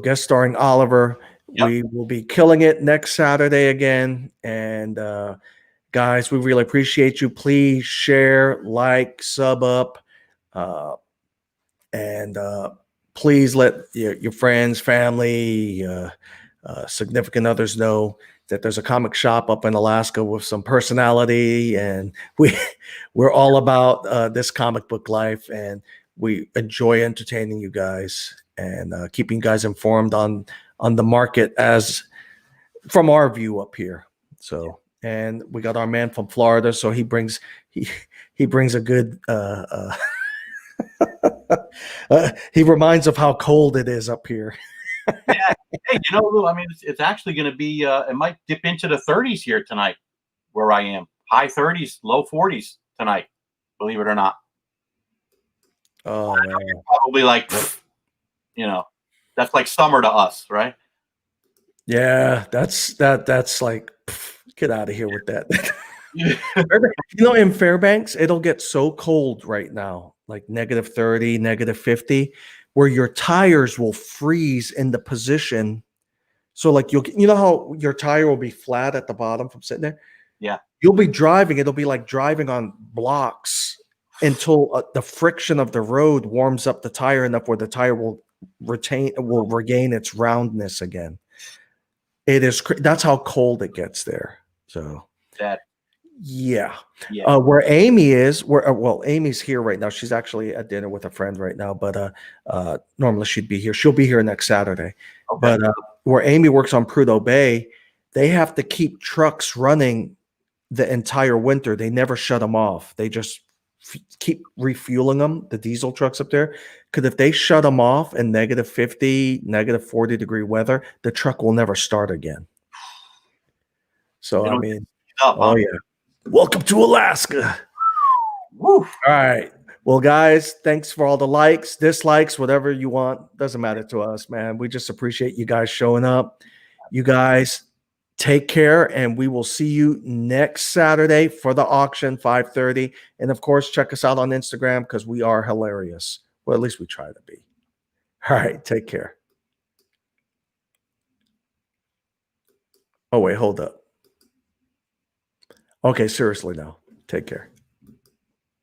guest starring Oliver. Yep. We will be killing it next Saturday again, and guys, we really appreciate you. Please share, like, sub up, and please let your friends, family, significant others know that there's a comic shop up in Alaska with some personality, and we're all about this comic book life, and we enjoy entertaining you guys and keeping you guys informed on the market as from our view up here. So. And we got our man from Florida, so he brings a good. He reminds of how cold it is up here.
Yeah, hey, Lou, I mean, it's actually going to be. It might dip into the 30s here tonight, where I am. High 30s, low 40s tonight. Believe it or not.
Oh man,
probably like, that's like summer to us, right?
Yeah, that's like. Get out of here with that. In Fairbanks, it'll get so cold right now, like -30, -50, where your tires will freeze in the position. So like how your tire will be flat at the bottom from sitting there?
Yeah.
You'll be driving, it'll be like driving on blocks until the friction of the road warms up the tire enough where the tire will regain its roundness again. It is that's how cold it gets there. So yeah. Where Amy is, Amy's here right now. She's actually at dinner with a friend right now, but normally she'd be here. She'll be here next Saturday. Okay. But where Amy works on Prudhoe Bay, they have to keep trucks running the entire winter. They never shut them off. They just keep refueling them, the diesel trucks up there. Because if they shut them off in -50, -40 degree weather, the truck will never start again. So, I mean, yeah. Welcome to Alaska. Woo. All right. Well, guys, thanks for all the likes, dislikes, whatever you want. Doesn't matter to us, man. We just appreciate you guys showing up. You guys take care, and we will see you next Saturday for the auction, 5:30. And, of course, check us out on Instagram because we are hilarious. Well, at least we try to be. All right. Take care. Oh, wait. Hold up. Okay, seriously now. Take care.